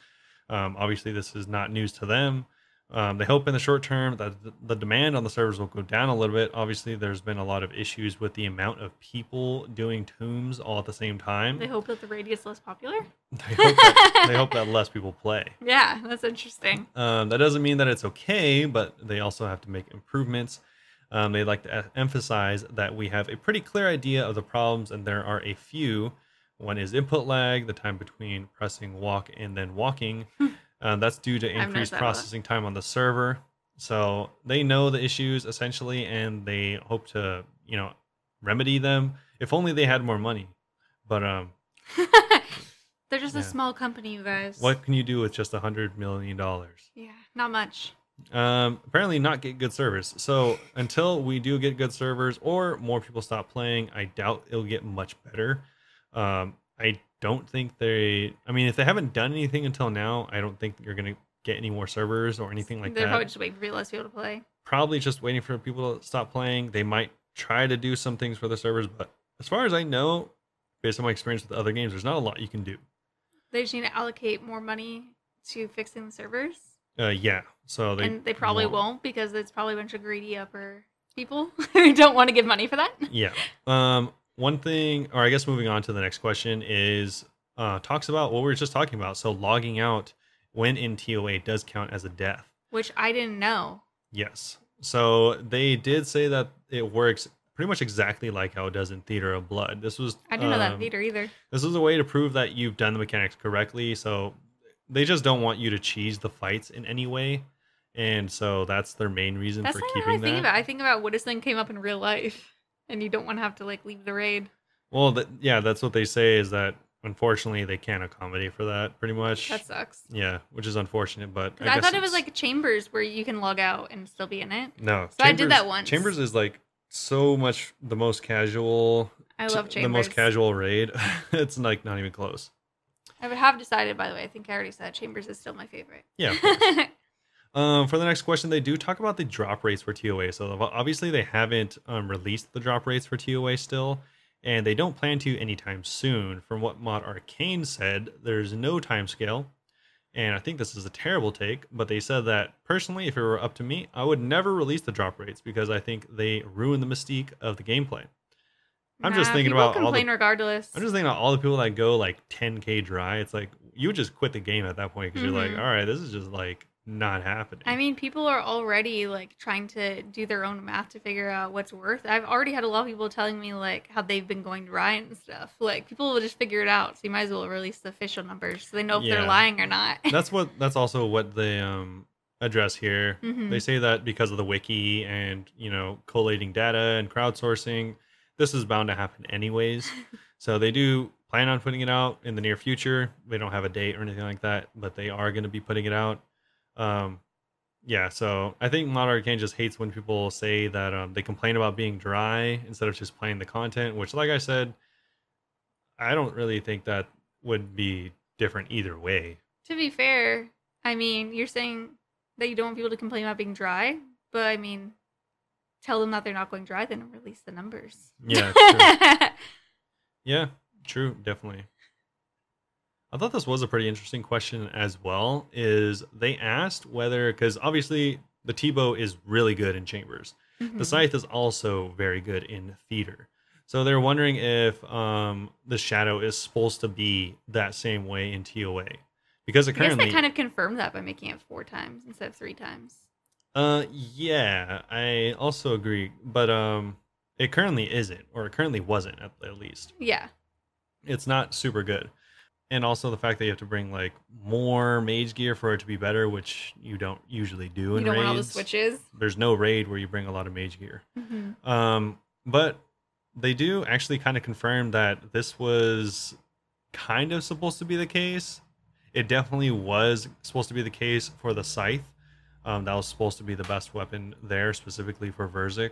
Obviously, this is not news to them. They hope in the short term that the demand on the servers will go down a little bit. Obviously, there's been a lot of issues with the amount of people doing tombs all at the same time. They hope that the raid gets less popular? They hope that less people play. Yeah, that's interesting. That doesn't mean that it's okay, but they also have to make improvements. They like to emphasize that we have a pretty clear idea of the problems, and there are a few. One is input lag, the time between pressing walk and then walking. That's due to increased processing time on the server. So they know the issues essentially, and they hope to, remedy them. If only they had more money. But they're just a small company, you guys. What can you do with just $100 million? Yeah, not much. Apparently not get good servers. So until we do get good servers or more people stop playing, I doubt it'll get much better. I don't think if they haven't done anything until now, I don't think you're going to get any more servers or anything like that. They're probably just waiting for less people to play. Probably just waiting for people to stop playing. They might try to do some things for the servers, but as far as I know, based on my experience with other games, there's not a lot you can do. They just need to allocate more money to fixing the servers? Yeah. So they probably won't because it's probably a bunch of greedy upper people who don't want to give money for that. Yeah. One thing, or I guess moving on to the next question, is talks about what we were just talking about. So logging out when in TOA does count as a death. Which I didn't know. Yes. So they did say that it works pretty much exactly like how it does in Theater of Blood. I didn't know that in Theater either. This is a way to prove that you've done the mechanics correctly. So they just don't want you to cheese the fights in any way. And so that's their main reason for keeping that. I think about what if something came up in real life. And you don't want to have to leave the raid. Well, that's what they say is that unfortunately they can't accommodate for that pretty much. That sucks. Yeah, which is unfortunate, but I thought it was like Chambers where you can log out and still be in it. No, so I did that once. Chambers is so much the most casual. I love Chambers. The most casual raid. It's not even close. I have decided, by the way. I think I already said Chambers is still my favorite. Yeah. For the next question, they do talk about the drop rates for TOA. So obviously they haven't released the drop rates for TOA still, and they don't plan to anytime soon. From what Mod Arcane said, there's no time scale, and I think this is a terrible take, but they said that personally, if it were up to me, I would never release the drop rates because I think they ruin the mystique of the gameplay. I'm just thinking about regardless. I'm just thinking about all the people that go 10K dry. It's like you would just quit the game at that point because you're like, all right, this is just not happening. I mean, people are already trying to do their own math to figure out what's worth. I've already had a lot of people telling me how they've been going dry and stuff. People will just figure it out. So you might as well release the official numbers so they know if they're lying or not. That's also what they address here. They say that because of the wiki and collating data and crowdsourcing, this is bound to happen anyways. So they do plan on putting it out in the near future. They don't have a date or anything like that, but they are going to be putting it out. So I think Mod Arcane just hates when people say that they complain about being dry instead of just playing the content, which, like I said, I don't really think that would be different either way. To be fair, I mean, you're saying that you don't want people to complain about being dry, but I mean, tell them that they're not going dry, then release the numbers. Yeah, true. Yeah, true, definitely. I thought this was a pretty interesting question as well, is they asked whether, because obviously the T-bow is really good in Chambers. The Scythe is also very good in Theater. So they're wondering if the Shadow is supposed to be that same way in TOA. Because currently, I guess they kind of confirmed that by making it 4 times instead of 3 times. Yeah, I also agree, but it currently isn't, or it currently wasn't at least. Yeah. It's not super good. And also the fact that you have to bring like more mage gear for it to be better, which you don't usually do in You don't want all the raids. switches. There's no raid where you bring a lot of mage gear. Mm-hmm. But they do actually kind of confirm that this was kind of supposed to be the case. It definitely was supposed to be the case for the scythe. That was supposed to be the best weapon there, specifically for Verzik.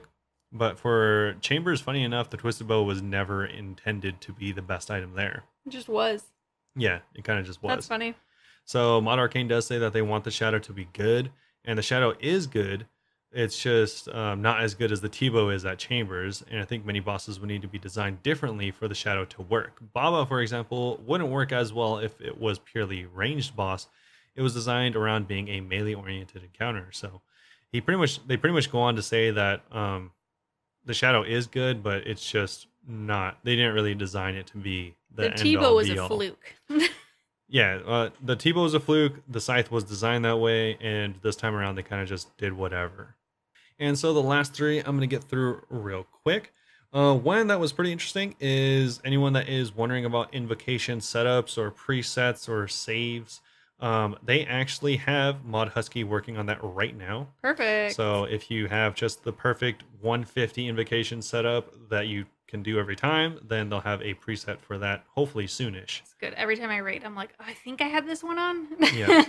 But for Chambers, funny enough, the Twisted Bow was never intended to be the best item there. It just was. Yeah, it kind of just was. That's funny. So Mod Arcane does say that they want the Shadow to be good, and the Shadow is good. It's just not as good as the T-Bow is at Chambers, and I think many bosses would need to be designed differently for the Shadow to work. Baba, for example, wouldn't work as well if it was purely ranged boss. It was designed around being a melee-oriented encounter, so they pretty much go on to say that the Shadow is good, but it's just not. They didn't really design it to be the T-Bow was a fluke. Yeah, the T-Bow was a fluke. The Scythe was designed that way, and this time around they kind of just did whatever. And so the last three I'm going to get through real quick. One that was pretty interesting is anyone that is wondering about invocation setups or presets or saves. They actually have Mod Husky working on that right now. Perfect. So if you have just the perfect 150 invocation setup that you can do every time, then they'll have a preset for that hopefully soonish. It's good. Every time I raid, I'm like, oh, I think I had this one on. Yeah.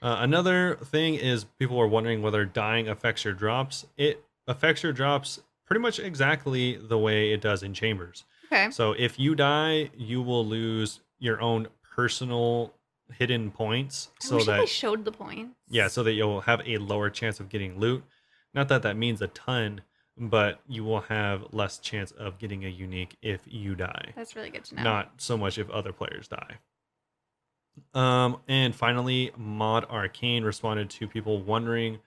Another thing is people are wondering whether dying affects your drops. It affects your drops pretty much exactly the way it does in Chambers. Okay. So if you die, you will lose your own personal hidden points. I wish they showed the points. Yeah, so that you'll have a lower chance of getting loot. Not that that means a ton, but you will have less chance of getting a unique if you die. That's really good to know. Not so much if other players die. And finally, Mod Arcane responded to people wondering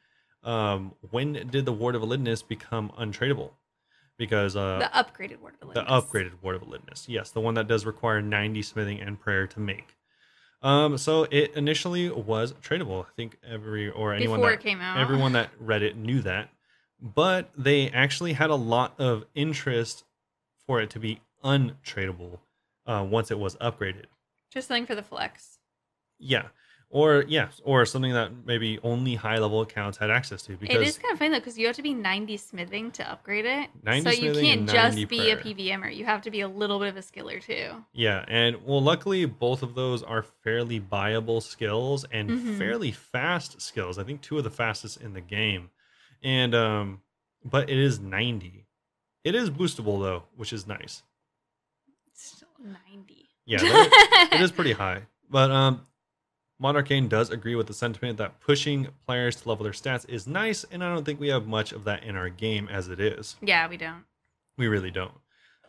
when did the Ward of Eliteness become untradeable? Because the upgraded Ward of Eliteness. The upgraded Ward of Eliteness. Yes, the one that does require 90 smithing and prayer to make. So it initially was tradable. I think Before it came out. Everyone that read it knew that. But they actually had a lot of interest for it to be untradeable once it was upgraded. Just something for the flex. Yeah. Or something that maybe only high-level accounts had access to. Because it is kind of funny, though, because you have to be 90 smithing to upgrade it. 90 so you smithing can't and just be prayer. a PVMer. You have to be a little bit of a skiller, too. Yeah, and well, luckily, both of those are fairly buyable skills and fairly fast skills. I think 2 of the fastest in the game. And, but it is 90. It is boostable, though, which is nice. It's still 90. Yeah, it is pretty high. But, Mod Arcane does agree with the sentiment that pushing players to level their stats is nice, and I don't think we have much of that in our game as it is. Yeah, we don't. We really don't.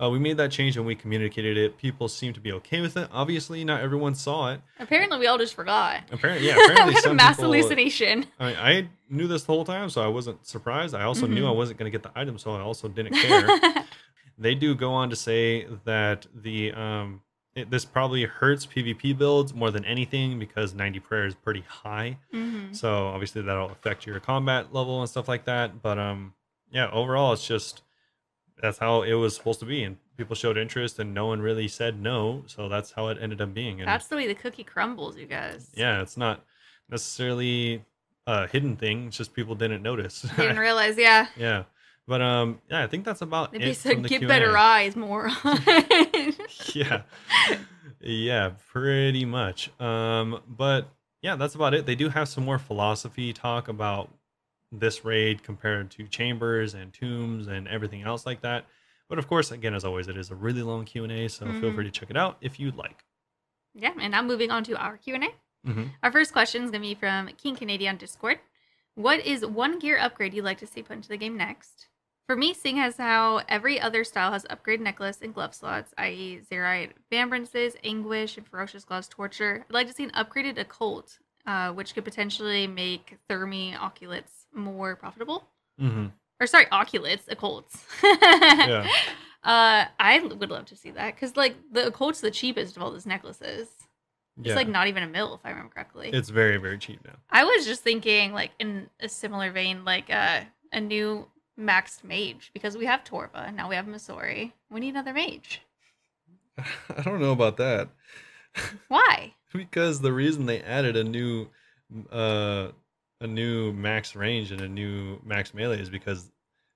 We made that change and we communicated it. People seem to be okay with it. Obviously, not everyone saw it. Apparently, we all just forgot. Apparently, some mass hallucination. I mean, I knew this the whole time, so I wasn't surprised. I also knew I wasn't going to get the item, so I also didn't care. They do go on to say that this probably hurts PvP builds more than anything because 90 prayer is pretty high. So obviously that'll affect your combat level and stuff like that. But yeah, overall it's just that's how it was supposed to be, and people showed interest and no one really said no, so that's how it ended up being. And that's the way the cookie crumbles, you guys. Yeah, it's not necessarily a hidden thing, it's just people didn't notice. Didn't realize. Yeah. Yeah. But yeah, I think that's about it. They From said, the "Get Q&A. better eyes, moron." Yeah, pretty much. But yeah, that's about it. They do have some more philosophy talk about this raid compared to Chambers and Tombs and everything else like that. But of course, again, as always, it is a really long Q&A, so feel free to check it out if you'd like. Yeah, and now moving on to our Q&A. Our first question is going to be from King Canadian Discord. What is one gear upgrade you'd like to see put into the game next? For me, seeing as how every other style has upgrade necklace and glove slots, i.e. Zerite, Vambrances, Anguish, and Ferocious Gloves Torture, I'd like to see an upgraded Occult, which could potentially make Thermi Occults more profitable. Or sorry, Occults, Occults. Yeah. I would love to see that, because like the Occult's the cheapest of all those necklaces. It's like not even a mil, if I remember correctly. It's very, very cheap now. I was just thinking, like, in a similar vein, like a new maxed mage, because we have Torva and now we have Misori. We need another mage. I don't know about that. Why? Because the reason they added a new max range and a new max melee is because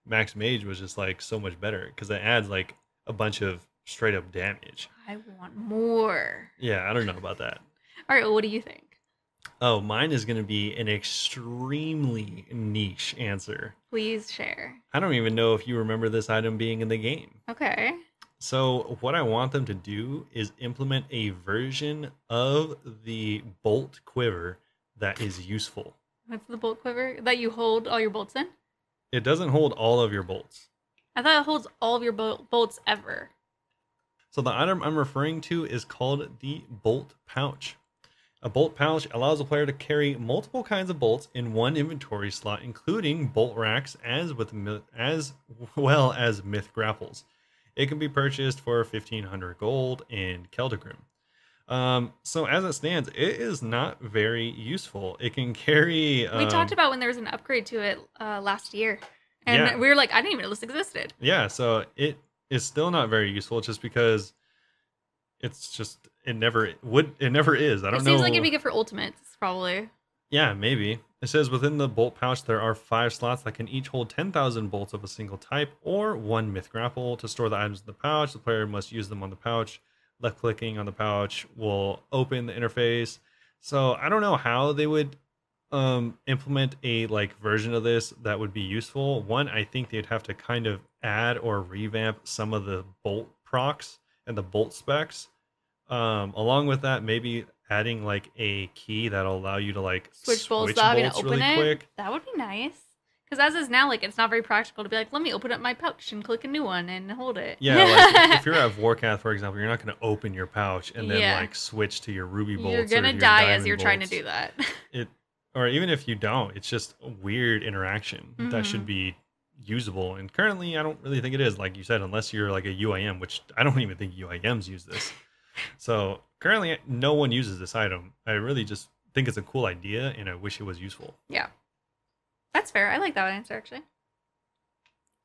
max mage was just like so much better because it adds like a bunch of straight up damage. I want more. Yeah, I don't know about that. All right, well, what do you think? Oh, mine is going to be an extremely niche answer. Please share. I don't even know if you remember this item being in the game. Okay. So what I want them to do is implement a version of the bolt quiver that is useful. What's the bolt quiver? That you hold all your bolts in? It doesn't hold all of your bolts. I thought it holds all of your bolts ever. So the item I'm referring to is called the bolt pouch. A bolt pouch allows a player to carry multiple kinds of bolts in one inventory slot, including bolt racks as well as myth grapples. It can be purchased for 1,500 gold in Keldagrim. So as it stands, it is not very useful. It can carry... we talked about when there was an upgrade to it last year. And we were like, I didn't even know this existed. Yeah, so it is still not very useful just because it's just... It never is. I don't know. It seems like it'd be good for ultimates, probably. Yeah, maybe. It says within the bolt pouch, there are 5 slots that can each hold 10,000 bolts of a single type or 1 myth grapple. To store the items in the pouch, the player must use them on the pouch. Left clicking on the pouch will open the interface. So I don't know how they would implement a version of this that would be useful. One, I think they'd have to kind of add or revamp some of the bolt procs and the bolt specs. Along with that, maybe adding a key that'll allow you to switch bolts really quick. That would be nice. Because as is now, it's not very practical to be let me open up my pouch and click a new one and hold it. Yeah, if you're at Vorkath, for example, you're not going to open your pouch and then switch to your ruby bolts. You're going to die as you're trying to do that. Or even if you don't, it's just a weird interaction that should be usable. And currently, I don't really think it is, like you said, unless you're a UIM, which I don't even think UIMs use this. So currently, no one uses this item. I really just think it's a cool idea, and I wish it was useful. Yeah. That's fair. I like that answer, actually.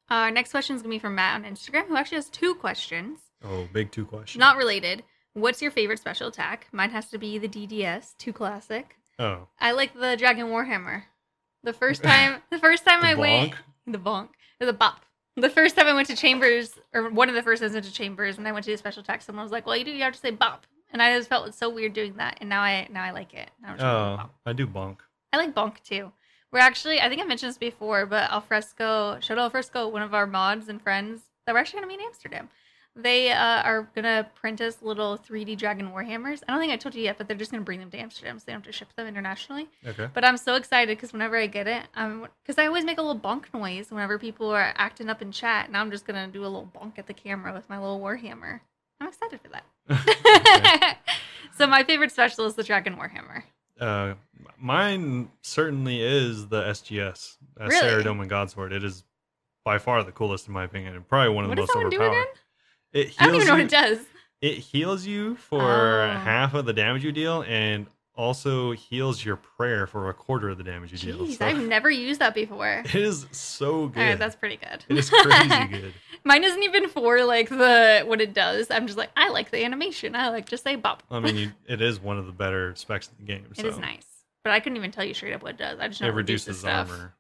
Our next question is going to be from Matt on Instagram, who actually has 2 questions. Oh, big 2 questions. Not related. What's your favorite special attack? Mine has to be the DDS, 2 classic. Oh. I like the Dragon Warhammer. The first time I went... The bonk. The bop. The first time I went to Chambers, or one of the first times I went to Chambers, and I went to do a special attack, someone was like, well, you have to say bop. And I just felt it's so weird doing that, and now I like it. Now I do bonk. I like bonk, too. We're actually, I think I mentioned this before, but Shadow Alfresco, one of our mods and friends that we're actually going to meet in Amsterdam, they are going to print us little 3D Dragon Warhammers. I don't think I told you yet, but they're just going to bring them to Amsterdam, so they don't have to ship them internationally. Okay. But I'm so excited because whenever I get it, because I always make a little bonk noise whenever people are acting up in chat. Now I'm just going to do a little bonk at the camera with my little Warhammer. I'm excited for that. So my favorite special is the Dragon Warhammer. Mine certainly is the SGS, Really? Saradomin Godsword. It is by far the coolest in my opinion, and probably one of the most overpowered. What does that one do again? It heals I don't even know what it does. It heals you for half of the damage you deal, and also heals your prayer for a quarter of the damage you deal. So I've never used that before. It is so good. All right, that's pretty good. It is crazy good. Mine isn't even for what it does. I'm just I like the animation. I like just say bop. I mean, it is one of the better specs in the game. It is nice, but I couldn't even tell you straight up what it does. I just know it reduces stuff. Armor.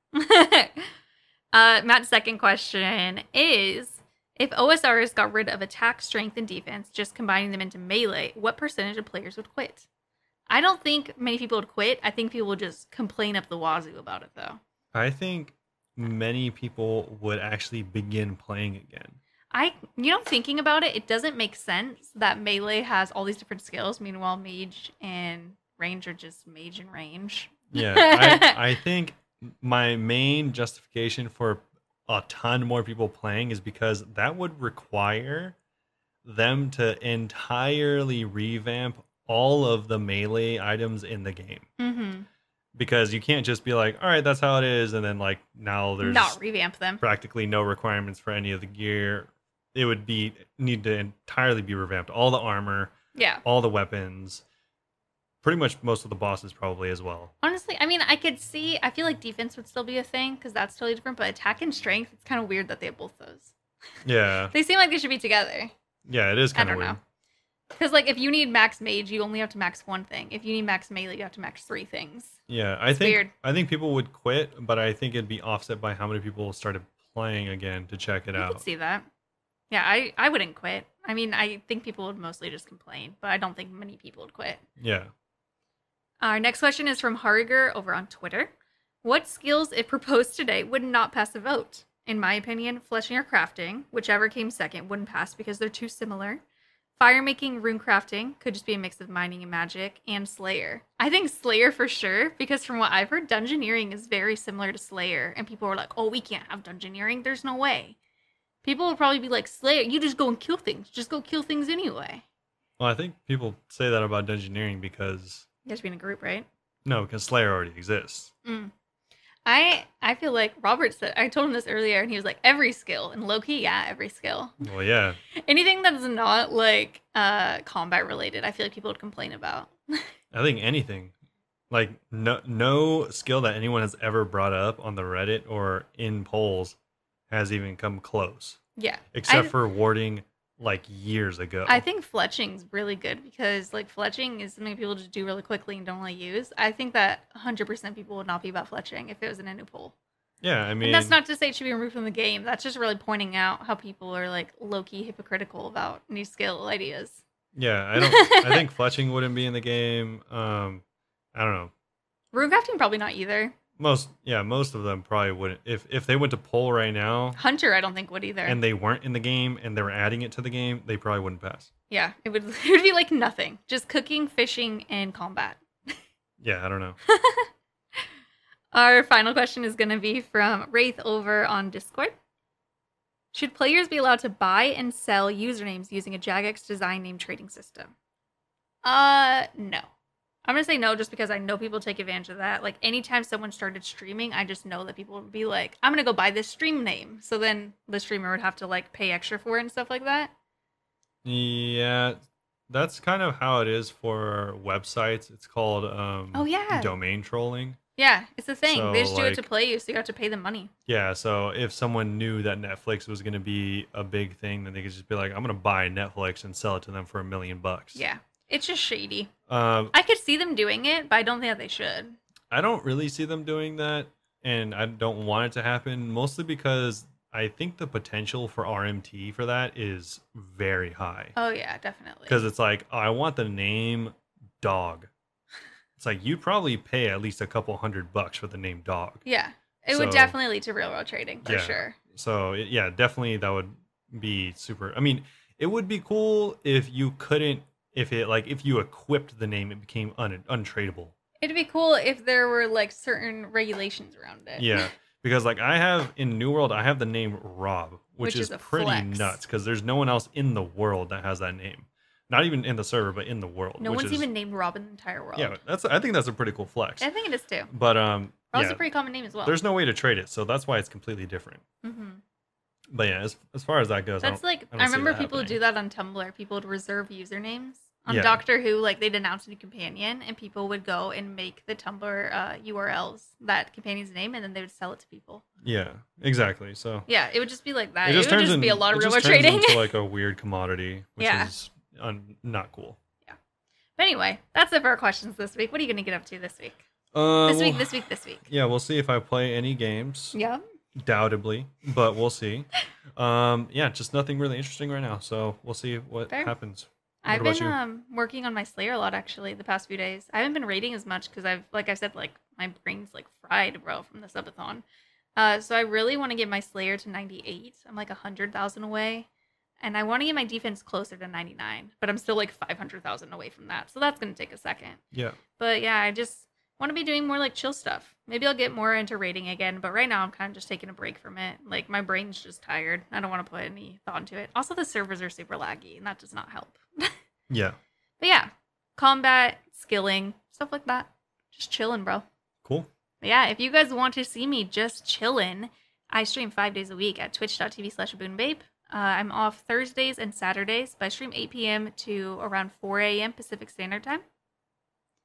Matt's second question is: if OSRS got rid of attack, strength, and defense, just combining them into melee, what percentage of players would quit? I don't think many people would quit. I think people would just complain up the wazoo about it, though. I think many people would actually begin playing again. Thinking about it, it doesn't make sense that melee has all these different skills. Meanwhile, mage and range are just mage and range. Yeah, I think my main justification for a ton more people playing is because that would require them to entirely revamp all of the melee items in the game. Mm-hmm. Because you can't just be all right, that's how it is, and then now there's not revamp them. Practically no requirements for any of the gear. It would need to entirely be revamped. All the armor, all the weapons, pretty much most of the bosses probably as well. Honestly, I mean, I feel like defense would still be a thing because that's totally different, but attack and strength, it's kind of weird that they have both those. Yeah. They seem like they should be together. Yeah, it is kind of weird. I don't know. Because, like, if you need max mage, you only have to max one thing. If you need max melee, you have to max 3 things. Yeah, Weird. I think people would quit, but I think it'd be offset by how many people started playing again to check it I out. could see that. Yeah, I wouldn't quit. I mean, I think people would mostly just complain, but I don't think many people would quit. Yeah. Our next question is from Hariger over on Twitter. What skills, if proposed today, would not pass a vote? In my opinion, fletching or crafting, whichever came second, wouldn't pass because they're too similar. Fire making, rune crafting, could just be a mix of mining and magic, and Slayer. I think Slayer for sure, because from what I've heard, Dungeoneering is very similar to Slayer, and people are like, oh, we can't have Dungeoneering, there's no way. People would probably be like, Slayer, you just go and kill things, just go kill things anyway. Well, I think people say that about Dungeoneering because... You guys be in a group, right? No, because Slayer already exists. I feel like Robert said, I told him this earlier, and he was like, every skill. And low-key, yeah, every skill. Well, yeah. Anything that's not, like, combat related, I feel like people would complain about. I think anything. Like, no skill that anyone has ever brought up on the Reddit or in polls has even come close. Yeah. Except for warding, like, years ago. I think fletching's really good because, like, fletching is something people just do really quickly and don't really use. I think that 100% people would not be about fletching if it was in a new poll. Yeah, I mean... And that's not to say it should be removed from the game. That's just really pointing out how people are, like, low-key hypocritical about new skill ideas. Yeah, I think fletching wouldn't be in the game. I don't know. Rune crafting probably not either. Most of them probably wouldn't. If they went to poll right now... Hunter, I don't think would either. And they weren't in the game and they were adding it to the game, they probably wouldn't pass. Yeah, it would be like nothing. Just cooking, fishing, and combat. Yeah, I don't know. Our final question is going to be from Wraith over on Discord. Should players be allowed to buy and sell usernames using a Jagex design name trading system? No. I'm going to say no just because I know people take advantage of that. Like, anytime someone started streaming, I just know that people would be like, I'm going to go buy this stream name. So then the streamer would have to, like, pay extra for it and stuff like that. Yeah, that's kind of how it is for websites. It's called domain trolling. Yeah, it's a thing. So, they just do it to play you, so you have to pay them money. Yeah, so if someone knew that Netflix was going to be a big thing, then they could just be like, I'm going to buy Netflix and sell it to them for $1 million. Yeah. It's just shady. I could see them doing it, but I don't think that they should. I don't really see them doing that, and I don't want it to happen, mostly because I think the potential for RMT for that is very high. Oh, yeah, definitely. Because it's like, oh, I want the name Dog. It's like, you'd probably pay at least a couple $100 for the name Dog. Yeah, it would definitely lead to real world trading, for sure. So, yeah, definitely that would be super... I mean, it would be cool if you couldn't... If you equipped the name, it became untradeable. It'd be cool if there were, like, certain regulations around it. Yeah, because, like, I have, in New World, I have the name Rob, which is pretty flex. nuts, because there's no one else in the world that has that name. Not even in the server, but in the world. No one's even named Rob in the entire world. Yeah, I think that's a pretty cool flex. I think it is, too. But, Rob's a pretty common name as well. There's no way to trade it, so that's why it's completely different. Mm-hmm. But yeah, as far as that goes, that's I remember people would do that on Tumblr. People would reserve usernames. On Doctor Who, like, they'd announce a new companion, and people would go and make the Tumblr URLs, that companion's name, and then they would sell it to people. Yeah, exactly. So yeah, it would just be like that. It would just be a lot of real world trading. Into like a weird commodity, which is not cool. Yeah. But anyway, that's it for our questions this week. What are you going to get up to this week? This week. Yeah, we'll see if I play any games. Yeah. Doubtably, but we'll see. Yeah, just nothing really interesting right now. So we'll see what happens. I've been working on my Slayer a lot, actually, the past few days. I haven't been raiding as much because like I said, like, my brain's, like, fried, bro, from the subathon. So I really want to get my Slayer to 98. I'm, like, 100,000 away. And I want to get my defense closer to 99. But I'm still, like, 500,000 away from that. So that's going to take a second. Yeah. But, yeah, I just want to be doing more, like, chill stuff. Maybe I'll get more into raiding again. But right now, I'm kind of just taking a break from it. Like, my brain's just tired. I don't want to put any thought into it. Also, the servers are super laggy, and that does not help. Yeah. But yeah, combat, skilling, stuff like that. Just chilling, bro. Cool. But yeah, if you guys want to see me just chilling, I stream 5 days a week at twitch.tv/Bunebape. I'm off Thursdays and Saturdays, but I stream 8 p.m. to around 4 a.m. Pacific Standard Time.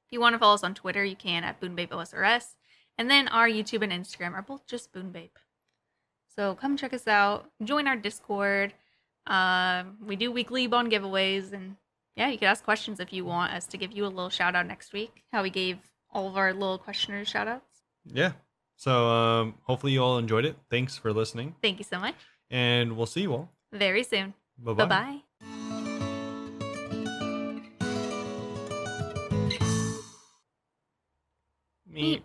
If you want to follow us on Twitter, you can at Bunebapeosrs. And then our YouTube and Instagram are both just Bunebape. So come check us out. Join our Discord. We do weekly bond giveaways. And yeah, you can ask questions if you want us to give you a little shout out next week. How we gave all of our little questioners shout outs. Yeah. So hopefully you all enjoyed it. Thanks for listening. Thank you so much. And we'll see you all very soon. Bye-bye. Bye-bye. Meep.